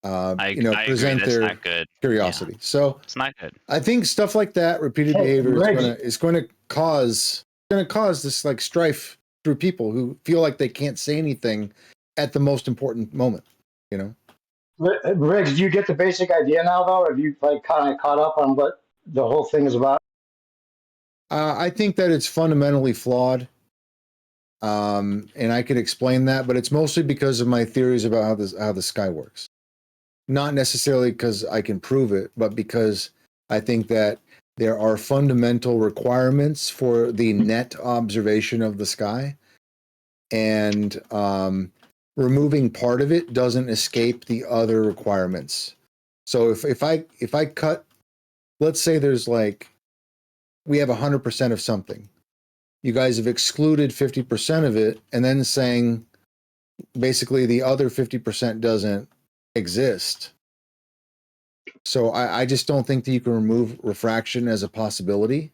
present their curiosity. Yeah. So it's not good. I think stuff like that, repeated behavior, is going to cause this like strife through people who feel like they can't say anything at the most important moment. Riggs, do you get the basic idea now, though? Have you like kind of caught up on what the whole thing is about? I think that it's fundamentally flawed, and I could explain that, but it's mostly because of my theories about how the sky works. Not necessarily because I can prove it, but because I think that there are fundamental requirements for the net observation of the sky, and removing part of it doesn't escape the other requirements. So if I cut, let's say there's like, we have 100% of something. You guys have excluded 50% of it, and then saying basically the other 50% doesn't exist. So I just don't think that you can remove refraction as a possibility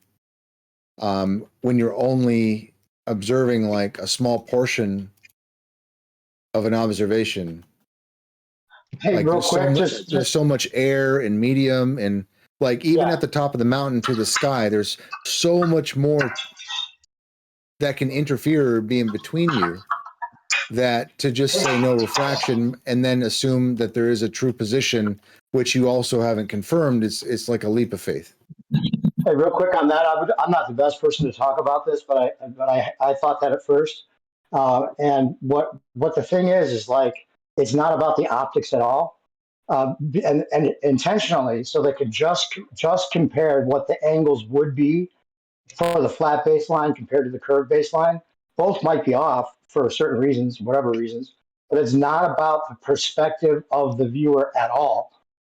when you're only observing like a small portion of an observation. Hey, like real quick, there's so much air and medium, and like even at the top of the mountain to the sky, there's so much more that can interfere or be in between you, that to just say no refraction and then assume that there is a true position, which you also haven't confirmed, it's like a leap of faith. Hey, real quick on that, I'm not the best person to talk about this, but I thought that at first. And what the thing is like, it's not about the optics at all. And intentionally, so they could just compare what the angles would be for the flat baseline compared to the curved baseline. Both might be off for certain reasons, whatever reasons, but it's not about the perspective of the viewer at all.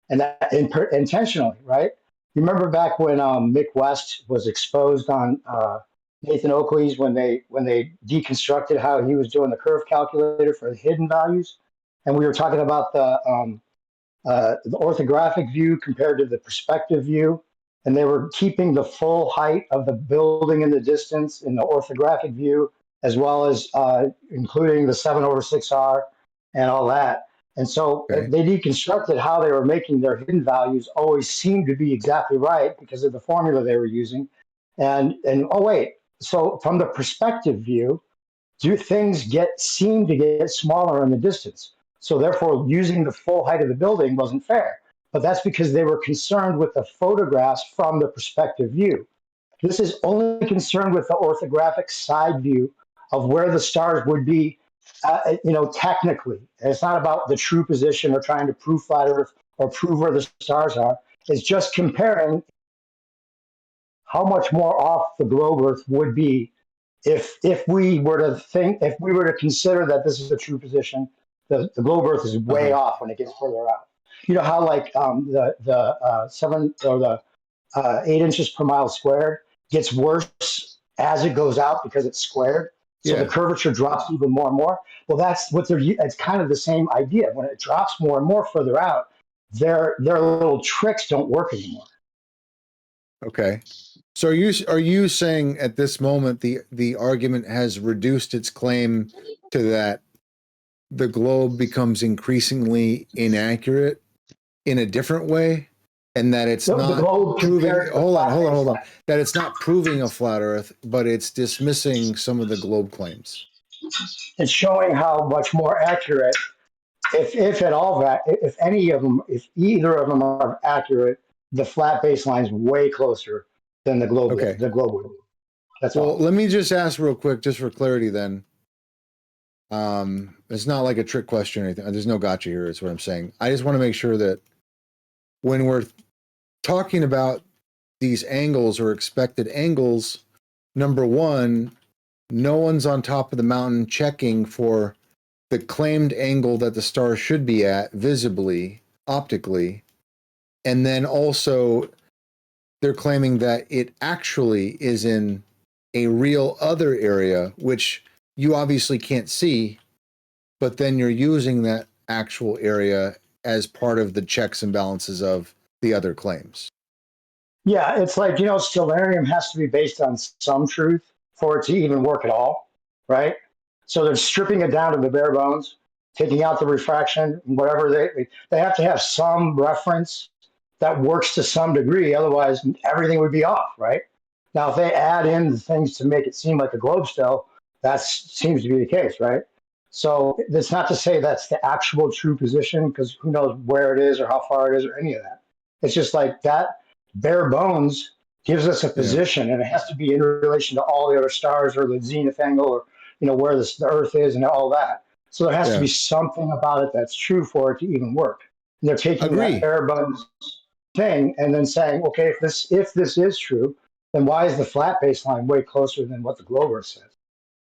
And that intentionally, right? Remember back when Mick West was exposed on Nathan Oakley's when they deconstructed how he was doing the curve calculator for the hidden values, and we were talking about the orthographic view compared to the perspective view, and they were keeping the full height of the building in the distance in the orthographic view, as well as including the 7/6R and all that. And so they deconstructed how they were making their hidden values always seemed to be exactly right because of the formula they were using. And oh wait, so from the perspective view, things seem to get smaller in the distance. So therefore, using the full height of the building wasn't fair. But that's because they were concerned with the photographs from the perspective view. This is only concerned with the orthographic side view of where the stars would be, technically. And it's not about the true position or trying to prove flat Earth or prove where the stars are. It's just comparing how much more off the globe Earth would be if we were to consider that this is the true position. The globe Earth is way off when it gets further out. You know how like the 7 or the 8 inches per mile squared gets worse as it goes out because it's squared. So the curvature drops even more and more. Well, that's what it's kind of the same idea. When it drops more and more further out, their little tricks don't work anymore. Okay. So are you saying at this moment the argument has reduced its claim to that the globe becomes increasingly inaccurate in a different way, and that it's not proving hold on that it's not proving a flat Earth, but it's dismissing some of the globe claims? It's showing how much more accurate, if at all, that if any of them, if either of them are accurate, the flat baseline is way closer than the globe. Okay. The globe would be. That's well, all. Let me just ask real quick, just for clarity then. It's not like a trick question or anything. There's no gotcha here, is what I'm saying. I just want to make sure that when we're talking about these angles or expected angles, number one, no one's on top of the mountain checking for the claimed angle that the star should be at visibly, optically. And then also they're claiming that it actually is in a real other area, which you obviously can't see, but then you're using that actual area as part of the checks and balances of the other claims. Yeah, it's like, stellarium has to be based on some truth for it to even work at all, right? So they're stripping it down to the bare bones, taking out the refraction, whatever they have to have some reference that works to some degree. Otherwise, everything would be off, right? Now, if they add in the things to make it seem like a globe still, that seems to be the case, right? So that's not to say that's the actual true position, because who knows where it is or how far it is or any of that. It's just like that bare bones gives us a position, and it has to be in relation to all the other stars or the zenith angle or where the Earth is and all that. So there has to be something about it that's true for it to even work. And they're taking that bare bones thing and then saying, okay, if this is true, then why is the flat baseline way closer than what the globe Earth says?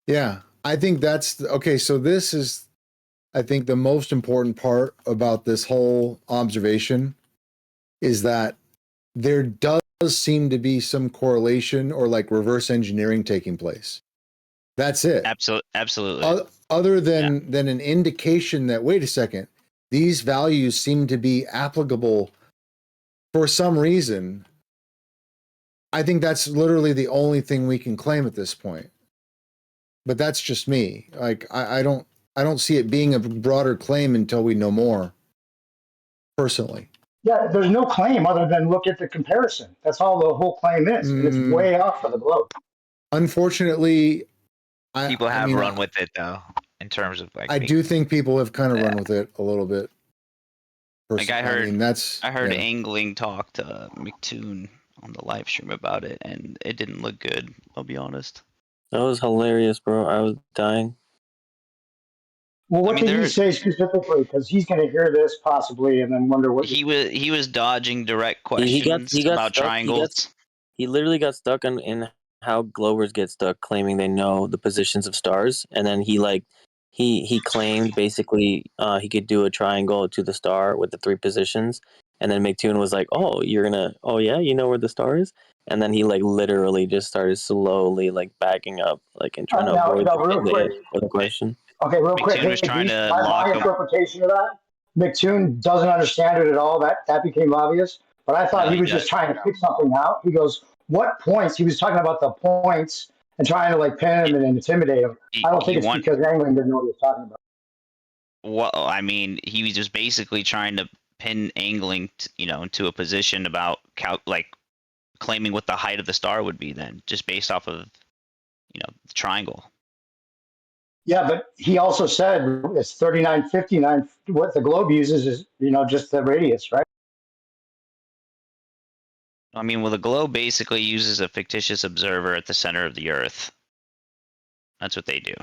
Yeah, I think that's okay. So this is, I think, the most important part about this whole observation is that there does seem to be some correlation or like reverse engineering taking place. That's it. Absolutely. Other than an indication that, wait a second, these values seem to be applicable for some reason. I think that's literally the only thing we can claim at this point. But that's just me. Like I don't see it being a broader claim until we know more, personally. Yeah, there's no claim other than look at the comparison. That's all the whole claim is. And it's way off of the globe. Unfortunately, people have run with it though, in terms of like. I do think people have kind of run with it a little bit. Like I heard Angling talk to McToon on the live stream about it, and it didn't look good. I'll be honest. That was hilarious, bro. I was dying. Well, what did he say specifically? Because he's going to hear this possibly, and then wonder what he was dodging direct questions about triangles. He literally got stuck in how Globers get stuck, claiming they know the positions of stars, and then he claimed basically he could do a triangle to the star with the 3 positions, and then McToon was like, "Oh, you know where the star is?" And then he like literally just started slowly like backing up, like and trying to avoid the question. Okay, real quick. McToon was trying to my interpretation of that, McToon doesn't understand it at all. That became obvious. But I thought he was just trying to pick something out. He goes, "What points?" He was talking about the points and trying to like pin him and intimidate him. I don't think it's because Angling didn't know what he was talking about. Well, I mean, he was just basically trying to pin Angling, into a position about claiming what the height of the star would be then, just based off of, the triangle. Yeah, but he also said it's 3959. What the globe uses is, just the radius, right? I mean, well, the globe basically uses a fictitious observer at the center of the Earth. That's what they do.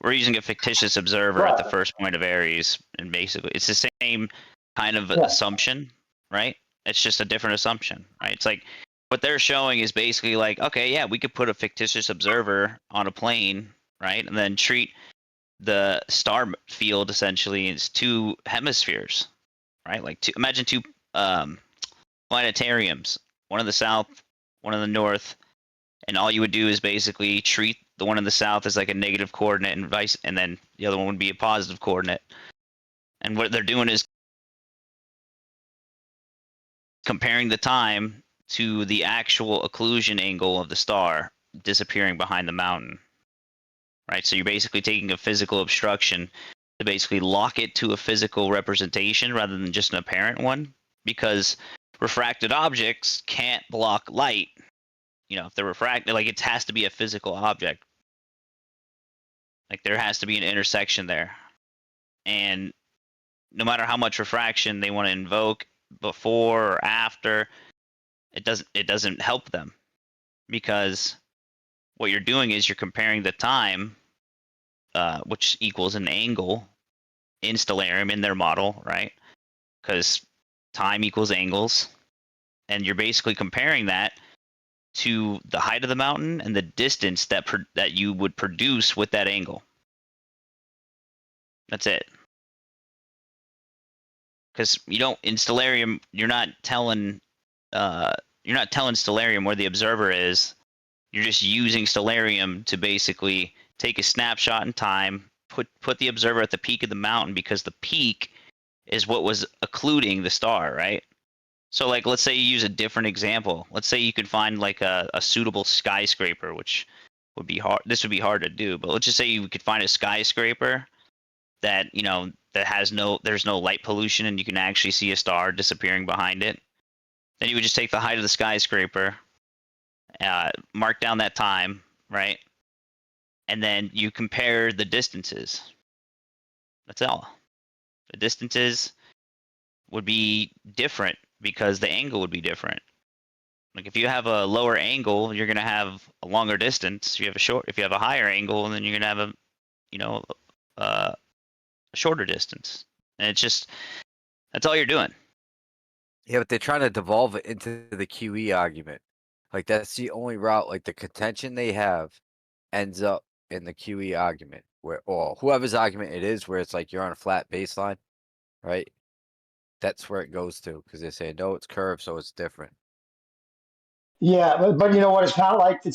We're using a fictitious observer at the first point of Aries, and basically it's the same kind of assumption, right? It's just a different assumption, right? It's like what they're showing is basically like, okay, yeah, we could put a fictitious observer on a plane, right? And then treat the star field essentially as two hemispheres, right? Like imagine two planetariums, one in the south, one in the north, and all you would do is basically treat the one in the south as like a negative coordinate and then the other one would be a positive coordinate. And what they're doing is comparing the time to the actual occlusion angle of the star disappearing behind the mountain. Right? So you're basically taking a physical obstruction to basically lock it to a physical representation rather than just an apparent one, because refracted objects can't block light. You know, if they're refracted, like it has to be a physical object. Like there has to be an intersection there. And no matter how much refraction they want to invoke before or after, it doesn't help them, because what you're doing is you're comparing the time, which equals an angle in stellarium in their model, right? Because time equals angles, and you're basically comparing that to the height of the mountain and the distance that you would produce with that angle. That's it. Because you don't in stellarium, you're not telling stellarium where the observer is. You're just using stellarium to basically take a snapshot in time, put the observer at the peak of the mountain, because the peak is what was occluding the star, right? So like, let's say you use a different example. Let's say you could find like a suitable skyscraper, which would be hard. This would be hard to do, but let's just say you could find a skyscraper that, you know, that there's no light pollution and you can actually see a star disappearing behind it. Then you would just take the height of the skyscraper, mark down that time, right? And then you compare the distances. That's all. The distances would be different because the angle would be different. Like if you have a lower angle, you're going to have a longer distance. If you have a higher angle, then you're going to have a shorter distance. And it's just, that's all you're doing. Yeah, but they're trying to devolve it into the QE argument. Like that's the only route. Like the contention they have ends up in the QE argument, or whoever's argument it is, where it's like you're on a flat baseline, right? That's where it goes to, because they say no, it's curved, so it's different. Yeah, but you know what? It's not like the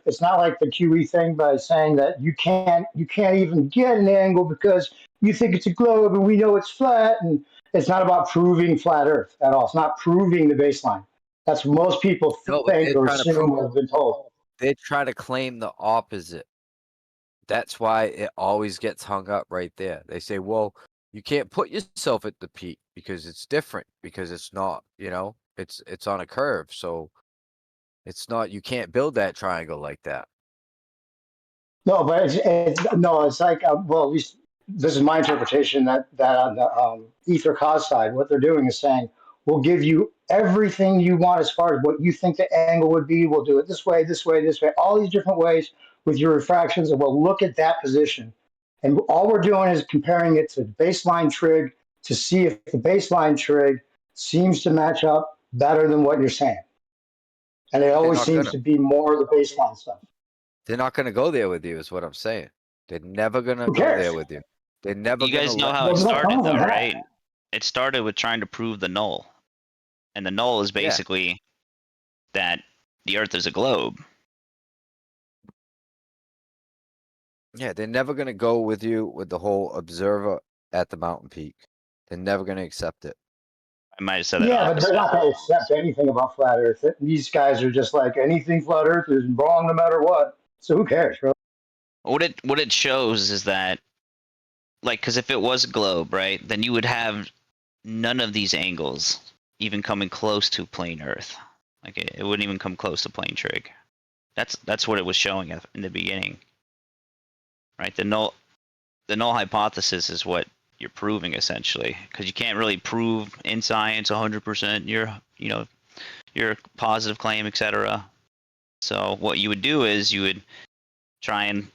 it's not like the QE thing by saying that you can't even get an angle because you think it's a globe and we know it's flat, and it's not about proving flat Earth at all. It's not proving the baseline. That's what most people think or assume or have been told. They try to claim the opposite. That's why it always gets hung up right there. They say, well, you can't put yourself at the peak because it's different, because it's not, you know, it's on a curve. So it's not, you can't build that triangle like that. No, but it's like, well, at least this is my interpretation that on the ether cause side, what they're doing is saying, we'll give you everything you want as far as what you think the angle would be. We'll do it this way, this way, this way, all these different ways with your refractions, and we'll look at that position. And all we're doing is comparing it to baseline trig to see if the baseline trig seems to match up better than what you're saying. And it always seems to be more of the baseline stuff. They're not going to go there with you, is what I'm saying. They're never going to go there with you. They're never going to. You guys know how it started, though, right? It started with trying to prove the null. And the null is basically that the Earth is a globe. Yeah, they're never going to go with you with the whole observer at the mountain peak. They're never going to accept it. I might have said that. Yeah, but they're not going to accept anything about flat Earth. These guys are just like, anything flat Earth is wrong no matter what. So who cares, bro? What it shows is that, like, because if it was a globe, right, then you would have none of these angles even coming close to plane Earth. Like it wouldn't even come close to plane trig. That's what it was showing in the beginning, right? The null hypothesis is what you're proving essentially, because you can't really prove in science 100%. your positive claim, etc. So what you would do is you would try and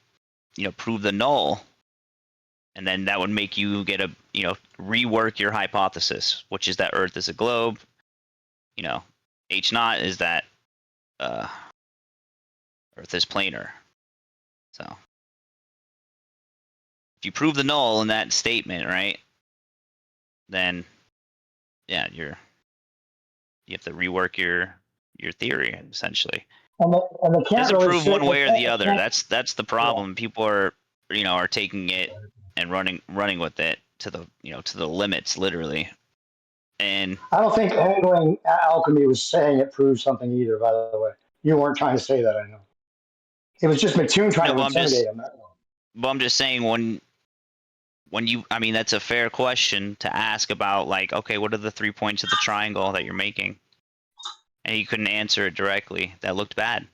prove the null, and then that would make you get a rework your hypothesis, which is that Earth is a globe. H naught is that Earth is planar. So if you prove the null in that statement, right, then yeah, you have to rework your theory essentially. And they It can't doesn't really prove say one way or the other. yeah. That's the problem. People are are taking it and running with it to the to the limits, literally. And I don't think angling alchemy was saying it proves something either. By the way, you weren't trying to say that. I know it was just Mattoon trying no, to but intimidate him. I'm just saying when you, I mean, that's a fair question to ask about, like, okay, what are the 3 points of the triangle that you're making? And he couldn't answer it directly. That looked bad.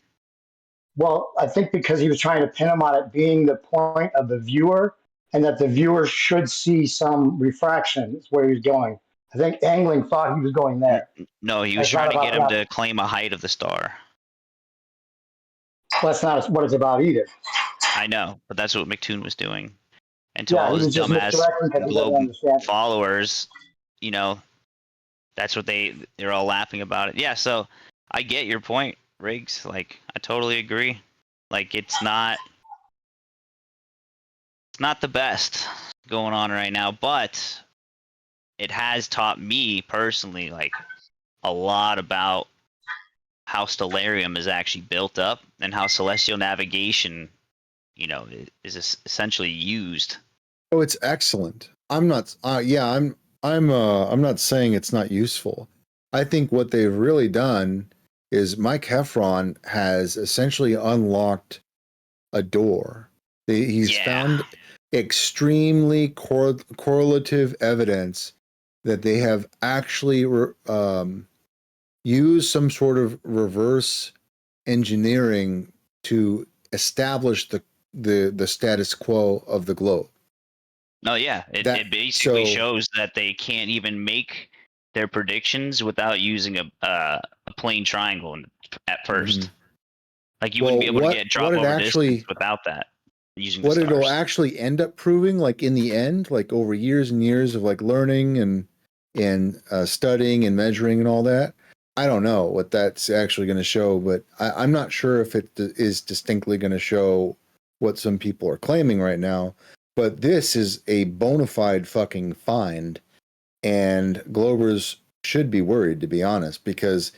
Well, I think because he was trying to pin him on it being the point of the viewer, and that the viewer should see some refraction. Is where he was going. I think angling thought he was going there. No, he was It's not trying to about get him that. to claim a height of the star. Well, that's not what it's about either. I know, but that's what McToon was doing. And to Yeah, all he his was just dumbass misdirecting because he doesn't Globe understand. followers, that's what they're all laughing about it. Yeah, so I get your point, Riggs. Like, I totally agree. Like, it's not the best going on right now, but it has taught me personally, like, a lot about how Stellarium is actually built up and how celestial navigation, is essentially used. Oh, it's excellent. I'm not. I'm not saying it's not useful. I think what they've really done is Mike Heffron has essentially unlocked a door. He's found extremely correlative evidence that they have actually used some sort of reverse engineering to establish the status quo of the globe. No, yeah, it basically shows that they can't even make their predictions without using a plane triangle at first. Mm-hmm. Like, you wouldn't be able to get drop over distance without that. Using what the stars. It'll actually end up proving, like in the end, like over years and years of like learning and studying and measuring and all that. I don't know what that's actually going to show, but I'm not sure if it is distinctly going to show what some people are claiming right now. But this is a bona fide fucking find, and Globers should be worried, to be honest, because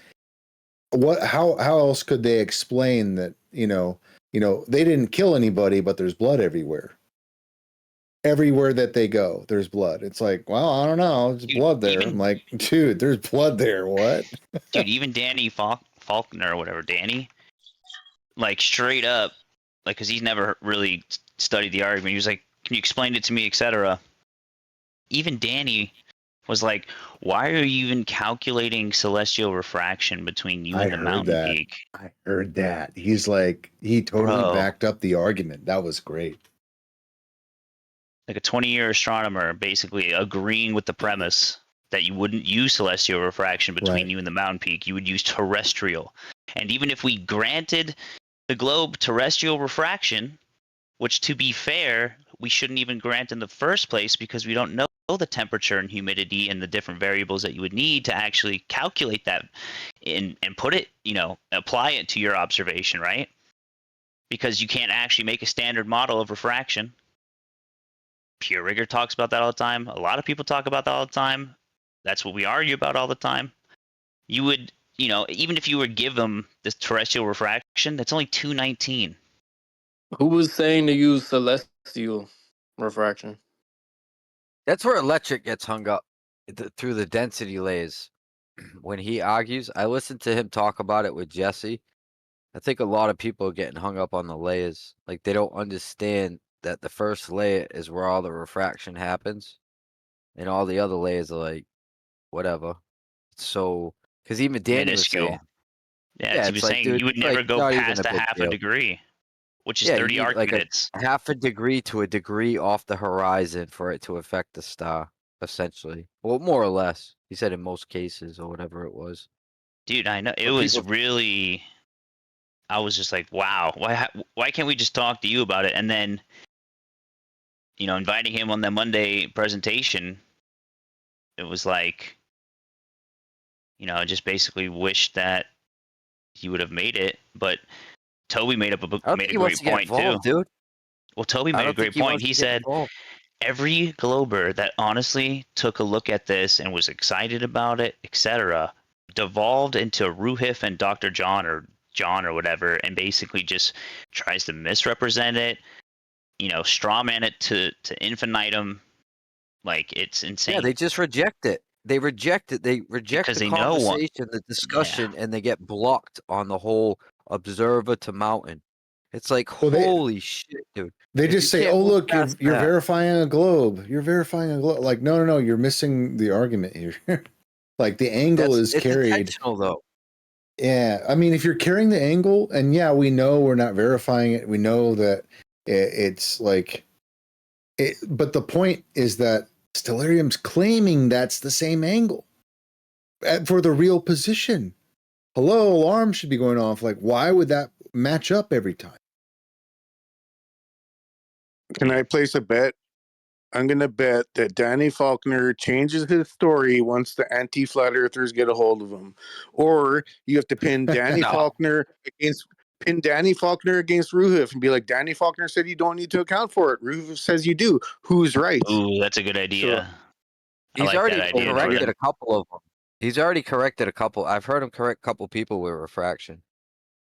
how else could they explain that, they didn't kill anybody, but there's blood everywhere. Everywhere that they go, there's blood. It's like, well, I don't know, there's blood there. I'm like, dude, there's blood there. What? Dude, even Danny Faulkner or whatever, Danny, like, straight up, like, because he's never really studied the argument. He was like, "Can you explain it to me, etc." Even Danny was like, "Why are you even calculating celestial refraction between you and the mountain peak?" I heard that. He's like, he totally backed up the argument. That was great. Like a 20-year astronomer basically agreeing with the premise that you wouldn't use celestial refraction between you and the mountain peak. You would use terrestrial. And even if we granted the globe terrestrial refraction, which, to be fair, we shouldn't even grant in the first place because we don't know the temperature and humidity and the different variables that you would need to actually calculate that and put it, apply it to your observation, right? Because you can't actually make a standard model of refraction. Pure Rigor talks about that all the time. A lot of people talk about that all the time. That's what we argue about all the time. You would, even if you were to give them this terrestrial refraction, that's only 219. Who was saying to use celestial refraction? That's where electric gets hung up through the density layers. When he argues, I listened to him talk about it with Jesse. I think a lot of people are getting hung up on the layers. Like, they don't understand that the first layer is where all the refraction happens, and all the other layers are like, whatever. So, because even Danny was saying, yeah, he was like, saying dude, you would never go past a half a deal. degree, which is Yeah, 30 you need arc like minutes. a half a degree to a degree off the horizon for it to affect the star, essentially. Well, more or less. He said in most cases or whatever it was. Dude, I know it was really. I was just like, wow, why can't we just talk to you about it? And then, inviting him on the Monday presentation, it was like, I just basically wished that he would have made it. But Toby made I don't think he wants great to get point too. involved, dude. Well, Toby I made a don't think great he point. wants He to get said involved. every Glober that honestly took a look at this and was excited about it, etc., devolved into Ruhif and Dr. John or whatever, and basically just tries to misrepresent it, strawman it to infinitum. Like, it's insane. Yeah, they just reject it. They reject it. They reject Because the they know conversation, the discussion, and they get blocked on the whole observer to mountain. It's like, Well, holy shit, dude. they If you just say, can't "Oh, move look, past you're that, verifying a globe. You're verifying a globe." Like, no, you're missing the argument here. Like the angle is it's carried. intentional though. Yeah, I mean, if you're carrying the angle, and yeah, we know we're not verifying it. We know that it's like it. But the point is that Stellarium's claiming that's the same angle for the real position. Hello, alarm should be going off. Like, why would that match up every time? Can I place a bet? I'm going to bet that Danny Faulkner changes his story once the anti-flat earthers get a hold of him. Or you have to pin Danny Faulkner against Ruhif and be like, Danny Faulkner said you don't need to account for it. Ruhif says you do. Who's right? Ooh, that's a good idea. I He's like already that idea, corrected Jordan. a couple of them. He's already corrected a couple. I've heard him correct a couple people with refraction.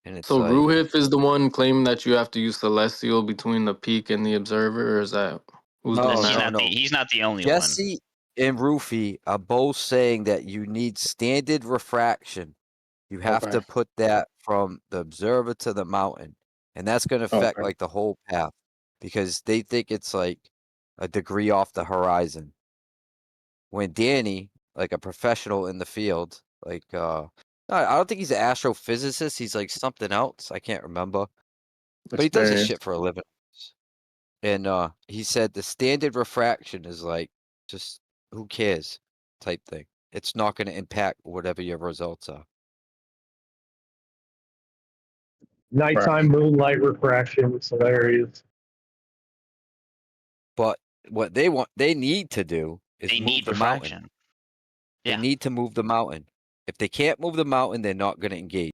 And it's So like, Ruhif is the one claiming that you have to use celestial between the peak and the observer, or is that who's doing that? He's not the only one. Jesse and Rufy are both saying that you need standard refraction. You have to put that from the observer to the mountain. And that's going to affect like the whole path because they think it's like a degree off the horizon. When Danny, like a professional in the field, like I don't think he's an astrophysicist. He's like something else. I can't remember. But he does this shit for a living. And he said the standard refraction is like just who cares type thing. It's not going to impact whatever your results are. Nighttime moonlight refraction is hilarious. But what they need to do is move the mountain. They need to move the mountain. If they can't move the mountain, they're not going to engage.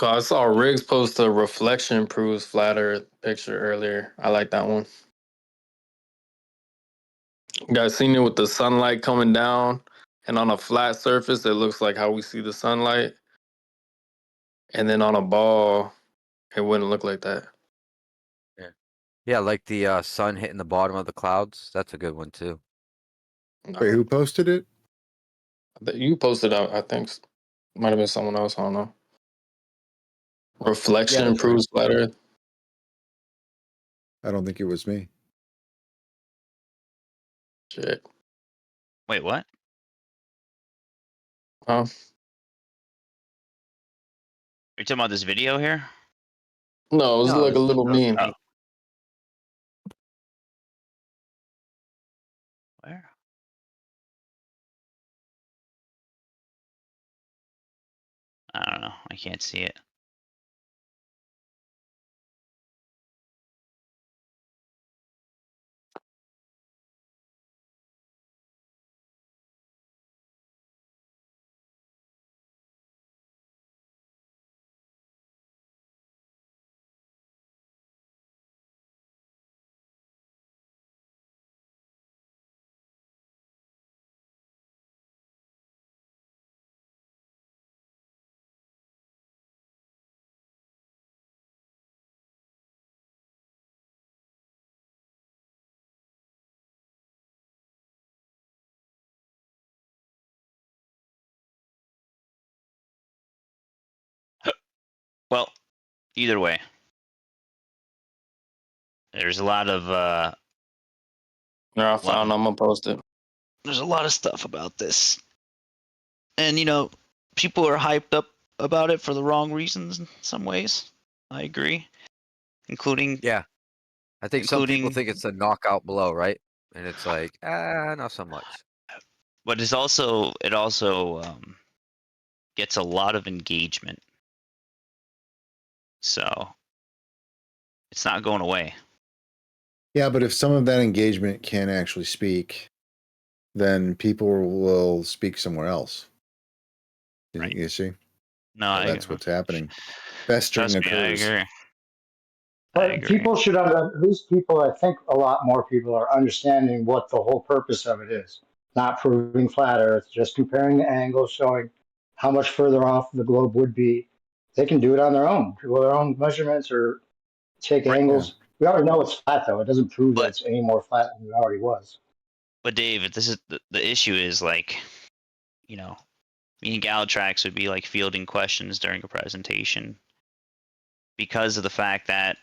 I saw Riggs post a reflection proves flat Earth picture earlier. I like that one. You guys seen it with the sunlight coming down, and on a flat surface, it looks like how we see the sunlight. And then on a ball, it wouldn't look like that. Yeah, like the sun hitting the bottom of the clouds. That's a good one too. Wait, who posted it? You posted out. I think might have been someone else. I don't know. Reflection improves flat Earth. I don't think it was me. Shit. Wait, what? Oh. Are you talking about this video here? No, it was like a little meme. Oh. Where? I don't know. I can't see it. Well, either way, there's a lot of Yeah, I found. I'm gonna post it. There's a lot of stuff about this, and people are hyped up about it for the wrong reasons in some ways. I agree, including Yeah, I think some people think it's a knockout blow, right? And it's like, not so much. But it also gets a lot of engagement, so it's not going away. Yeah, but if some of that engagement can't actually speak, then people will speak somewhere else. Right. You see? No, that's what's happening. Festering trust me, occurs. I agree. But people should, at least people, I think a lot more people are understanding what the whole purpose of it is. Not proving flat Earth, just comparing the angles, showing how much further off the globe would be. They can do it on their own, do their own measurements or take angles. Yeah. We already know it's flat, though. It doesn't prove that it's any more flat than it already was. But Dave, this is the issue is like, you know, me and Galatrax would be like fielding questions during a presentation because of the fact that,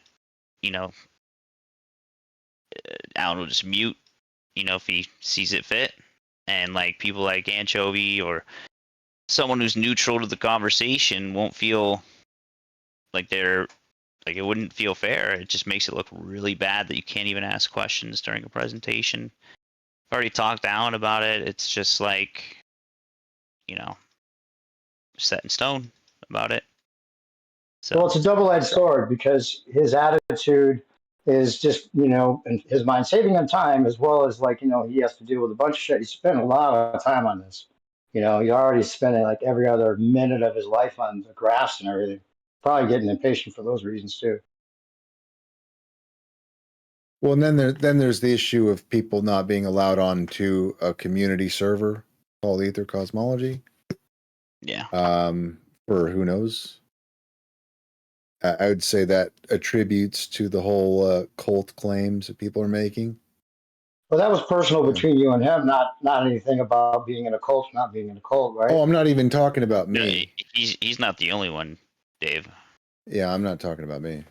you know, Alan will just mute, you know, if he sees it fit. And like people like Anchovy or someone who's neutral to the conversation won't feel like they're like, it wouldn't feel fair. It just makes it look really bad that you can't even ask questions during a presentation. I've already talked to Alan about it. It's just like, you know, set in stone about it. So. Well, it's a double-edged sword because his attitude is just, you know, in his mind saving him time, as well as like, you know, he has to deal with a bunch of shit. He spent a lot of time on this. You know, he already spending like every other minute of his life on the graphs and everything. Probably getting impatient for those reasons too. Well, and then there's the issue of people not being allowed onto a community server called Ether Cosmology. Yeah. For who knows. I would say that attributes to the whole cult claims that people are making. Well, that was personal between you and him, not anything about being in a cult, not being in a cult, right? Oh, I'm not even talking about me. He's not the only one, Dave. Yeah, I'm not talking about me.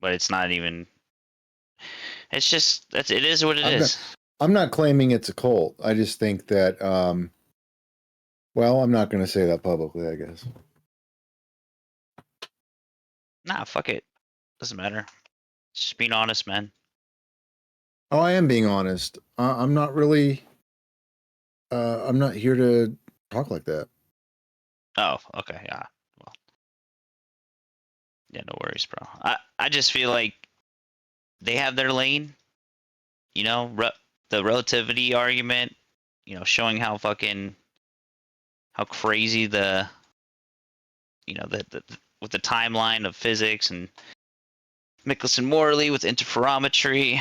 But it's not even. It's just it is what it is. I'm not claiming it's a cult. I just think that. Well, I'm not going to say that publicly, I guess. Nah, fuck it. Doesn't matter. Just being honest, man. Oh, I am being honest. I'm not really. I'm not here to talk like that. Oh, okay, yeah. Well, yeah, no worries, bro. I just feel like they have their lane. You know, the relativity argument. You know, showing how crazy the. You know, the with the timeline of physics and Michelson Morley with interferometry.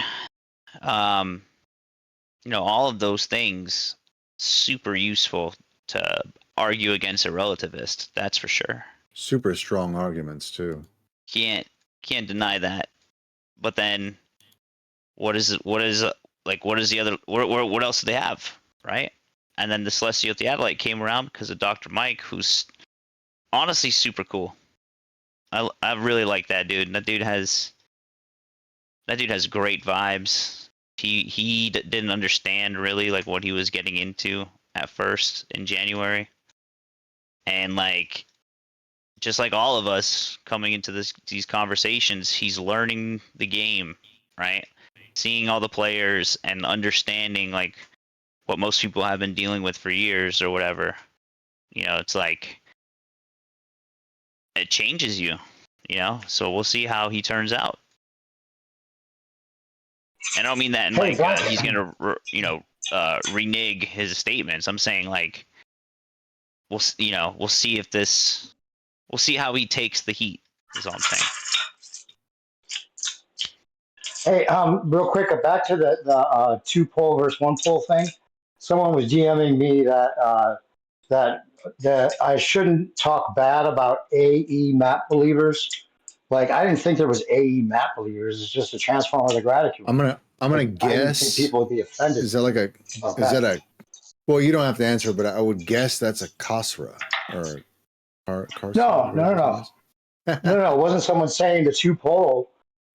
You know, all of those things super useful to argue against a relativist. That's for sure. Super strong arguments too. Can't deny that. But then, what is the other? What else do they have, right? And then the celestial theodolite came around because of Dr. Mike, who's honestly super cool. I really like that dude. That dude has great vibes. He didn't understand really like what he was getting into at first in January, and like just like all of us coming into these conversations, he's learning the game, right? Seeing all the players and understanding like what most people have been dealing with for years or whatever. You know, it's like it changes you, you know. So we'll see how he turns out. And I don't mean that in like he's gonna renege his statements. I'm saying like we'll see how he takes the heat. Is all I'm saying. Hey, real quick, back to the 2 pole versus 1 pole thing. Someone was DMing me that I shouldn't talk bad about AE map believers. Like, I didn't think there was AE map believers. It's just a transformer of the gratitude. I'm gonna guess. I didn't think people would be offended. Is that like a? Well, you don't have to answer, but I would guess that's a Khosra or Khosra. No. It wasn't someone saying the 2 pole.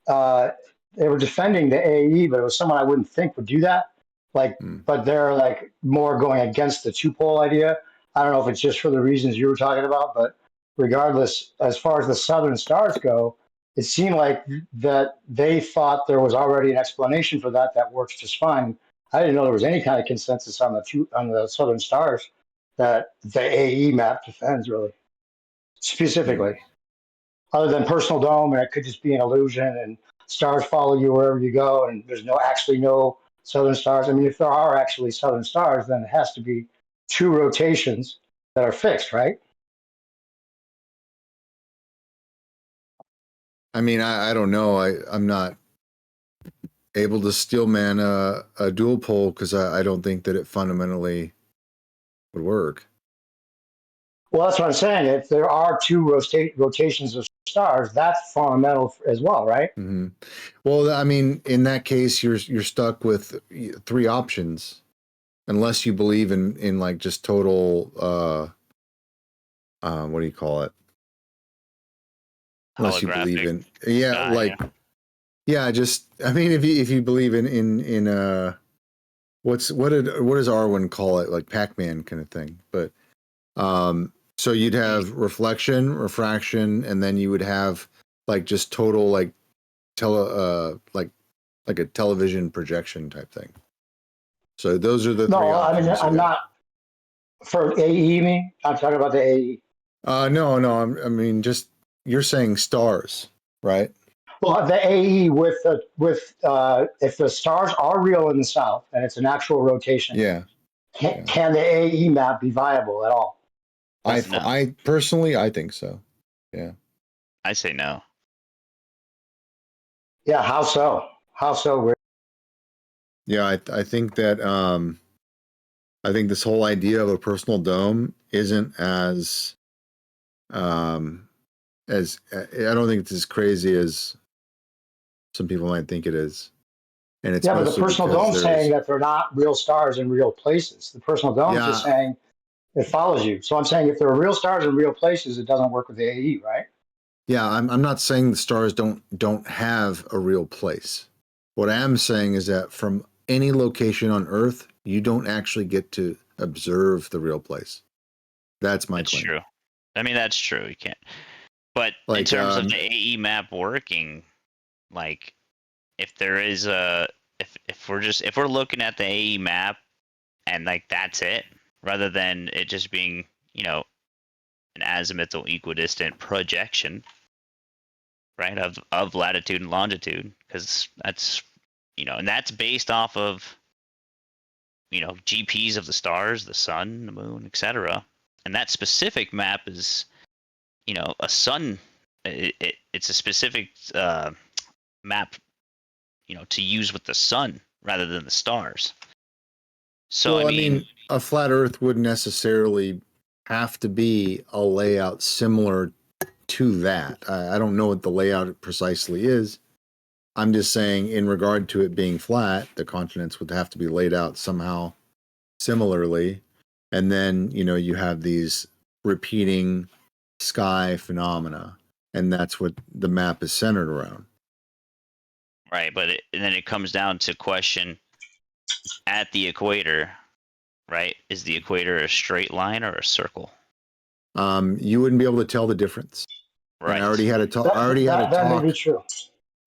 They were defending the AE, but it was someone I wouldn't think would do that. Like, but they're like more going against the 2 pole idea. I don't know if it's just for the reasons you were talking about, but regardless, as far as the Southern Stars go, it seemed like that they thought there was already an explanation for that that works just fine. I didn't know there was any kind of consensus on the Southern Stars that the AE map defends really specifically, other than personal dome, and it could just be an illusion, and stars follow you wherever you go, and there's no Southern Stars. I mean, if there are actually Southern Stars, then it has to be two rotations that are fixed, right? I mean, I don't know. I'm not able to steelman a dual pole because I don't think that it fundamentally would work. Well, that's what I'm saying. If there are two rotations of stars, that's fundamental as well, right? Mm-hmm. Well, I mean, in that case, you're stuck with three options, unless you believe in like just total what do you call it? Unless you believe in just I mean if you believe in what does Arwen call it, like Pac-Man kind of thing, but so you'd have reflection, refraction, and then you would have like just total like like a television projection type thing. So those are the three options. No, I mean, I'm not for AE. You mean I'm talking about the AE? No, I mean just you're saying stars, right? Well, the AE with if the stars are real in the south and it's an actual rotation, can the AE map be viable at all? I personally I think so. Yeah. I say no. Yeah, how so? How so? Yeah, I think that I think this whole idea of a personal dome isn't as I don't think it's as crazy as some people might think it is. And it's but the personal dome's saying that they're not real stars in real places. The personal dome's just saying it follows you. So I'm saying if there are real stars in real places, it doesn't work with the AE, right? Yeah, I'm not saying the stars don't have a real place. What I am saying is that from any location on Earth, you don't actually get to observe the real place. That's my claim. True. I mean, that's true. You can't. But like, in terms of the AE map working, like if there is if we're looking at the AE map and like that's it, rather than it just being, you know, an azimuthal equidistant projection, right, of latitude and longitude, because that's, you know, and that's based off of, you know, GPs of the stars, the sun, the moon, etc. And that specific map is, you know, a sun. It's a specific map, you know, to use with the sun rather than the stars. So well, I mean, a flat Earth wouldn't necessarily have to be a layout similar to that. I don't know what the layout precisely is. I'm just saying, in regard to it being flat, the continents would have to be laid out somehow similarly. And then, you know, you have these repeating sky phenomena, and that's what the map is centered around. Right, but and then it comes down to question at the equator, right? Is the equator a straight line or a circle? You wouldn't be able to tell the difference. Right. And I already had a talk. That may be true.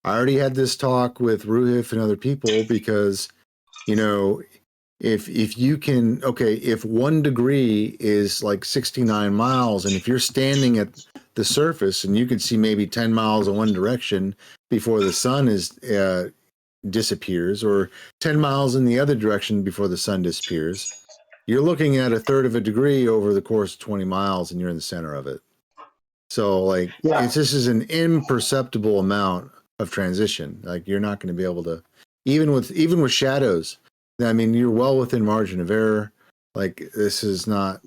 I already had this talk with Ruhif and other people because, you know, if you can, okay, if 1 degree is like 69 miles, and if you're standing at the surface and you can see maybe 10 miles in one direction before the sun disappears, or 10 miles in the other direction before the sun disappears, you're looking at a third of a degree over the course of 20 miles and you're in the center of it. So like, this is an imperceptible amount of transition. Like you're not going to be able to, even with shadows, I mean, you're well within margin of error. Like this is not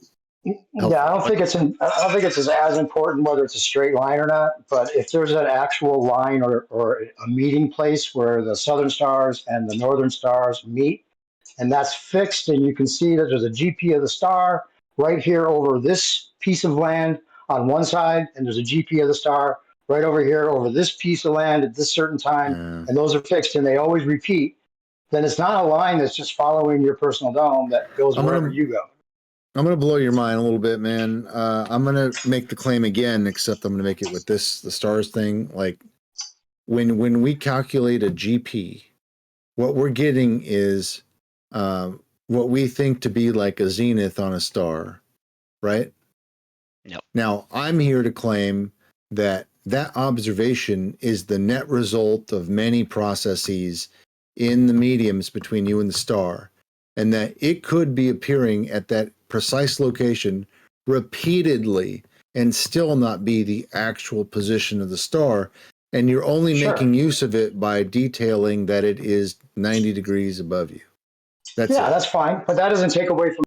helpful. Yeah, I don't think it's as important whether it's a straight line or not. But if there's an actual line or a meeting place where the southern stars and the northern stars meet, and that's fixed, and you can see that there's a GP of the star right here over this piece of land on one side, and there's a GP of the star right over here over this piece of land at this certain time, and those are fixed, and they always repeat. Then it's not a line that's just following your personal dome that goes wherever you go. I'm going to blow your mind a little bit, man. I'm going to make the claim again, except I'm going to make it with the stars thing. Like when we calculate a GP, what we're getting is what we think to be like a zenith on a star, right? Yep. Now, I'm here to claim that that observation is the net result of many processes in the mediums between you and the star, and that it could be appearing at that precise location repeatedly and still not be the actual position of the star. And you're only making use of it by detailing that it is 90 degrees above you. That's yeah, it. that's fine, but that doesn't take away from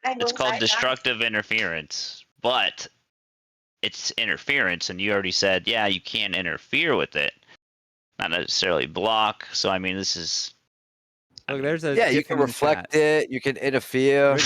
It's called destructive interference, but it's interference, and you already said, yeah, you can't interfere with it, not necessarily block. So I mean, this is. Look, there's a Yeah, you can reflect it. You can interfere.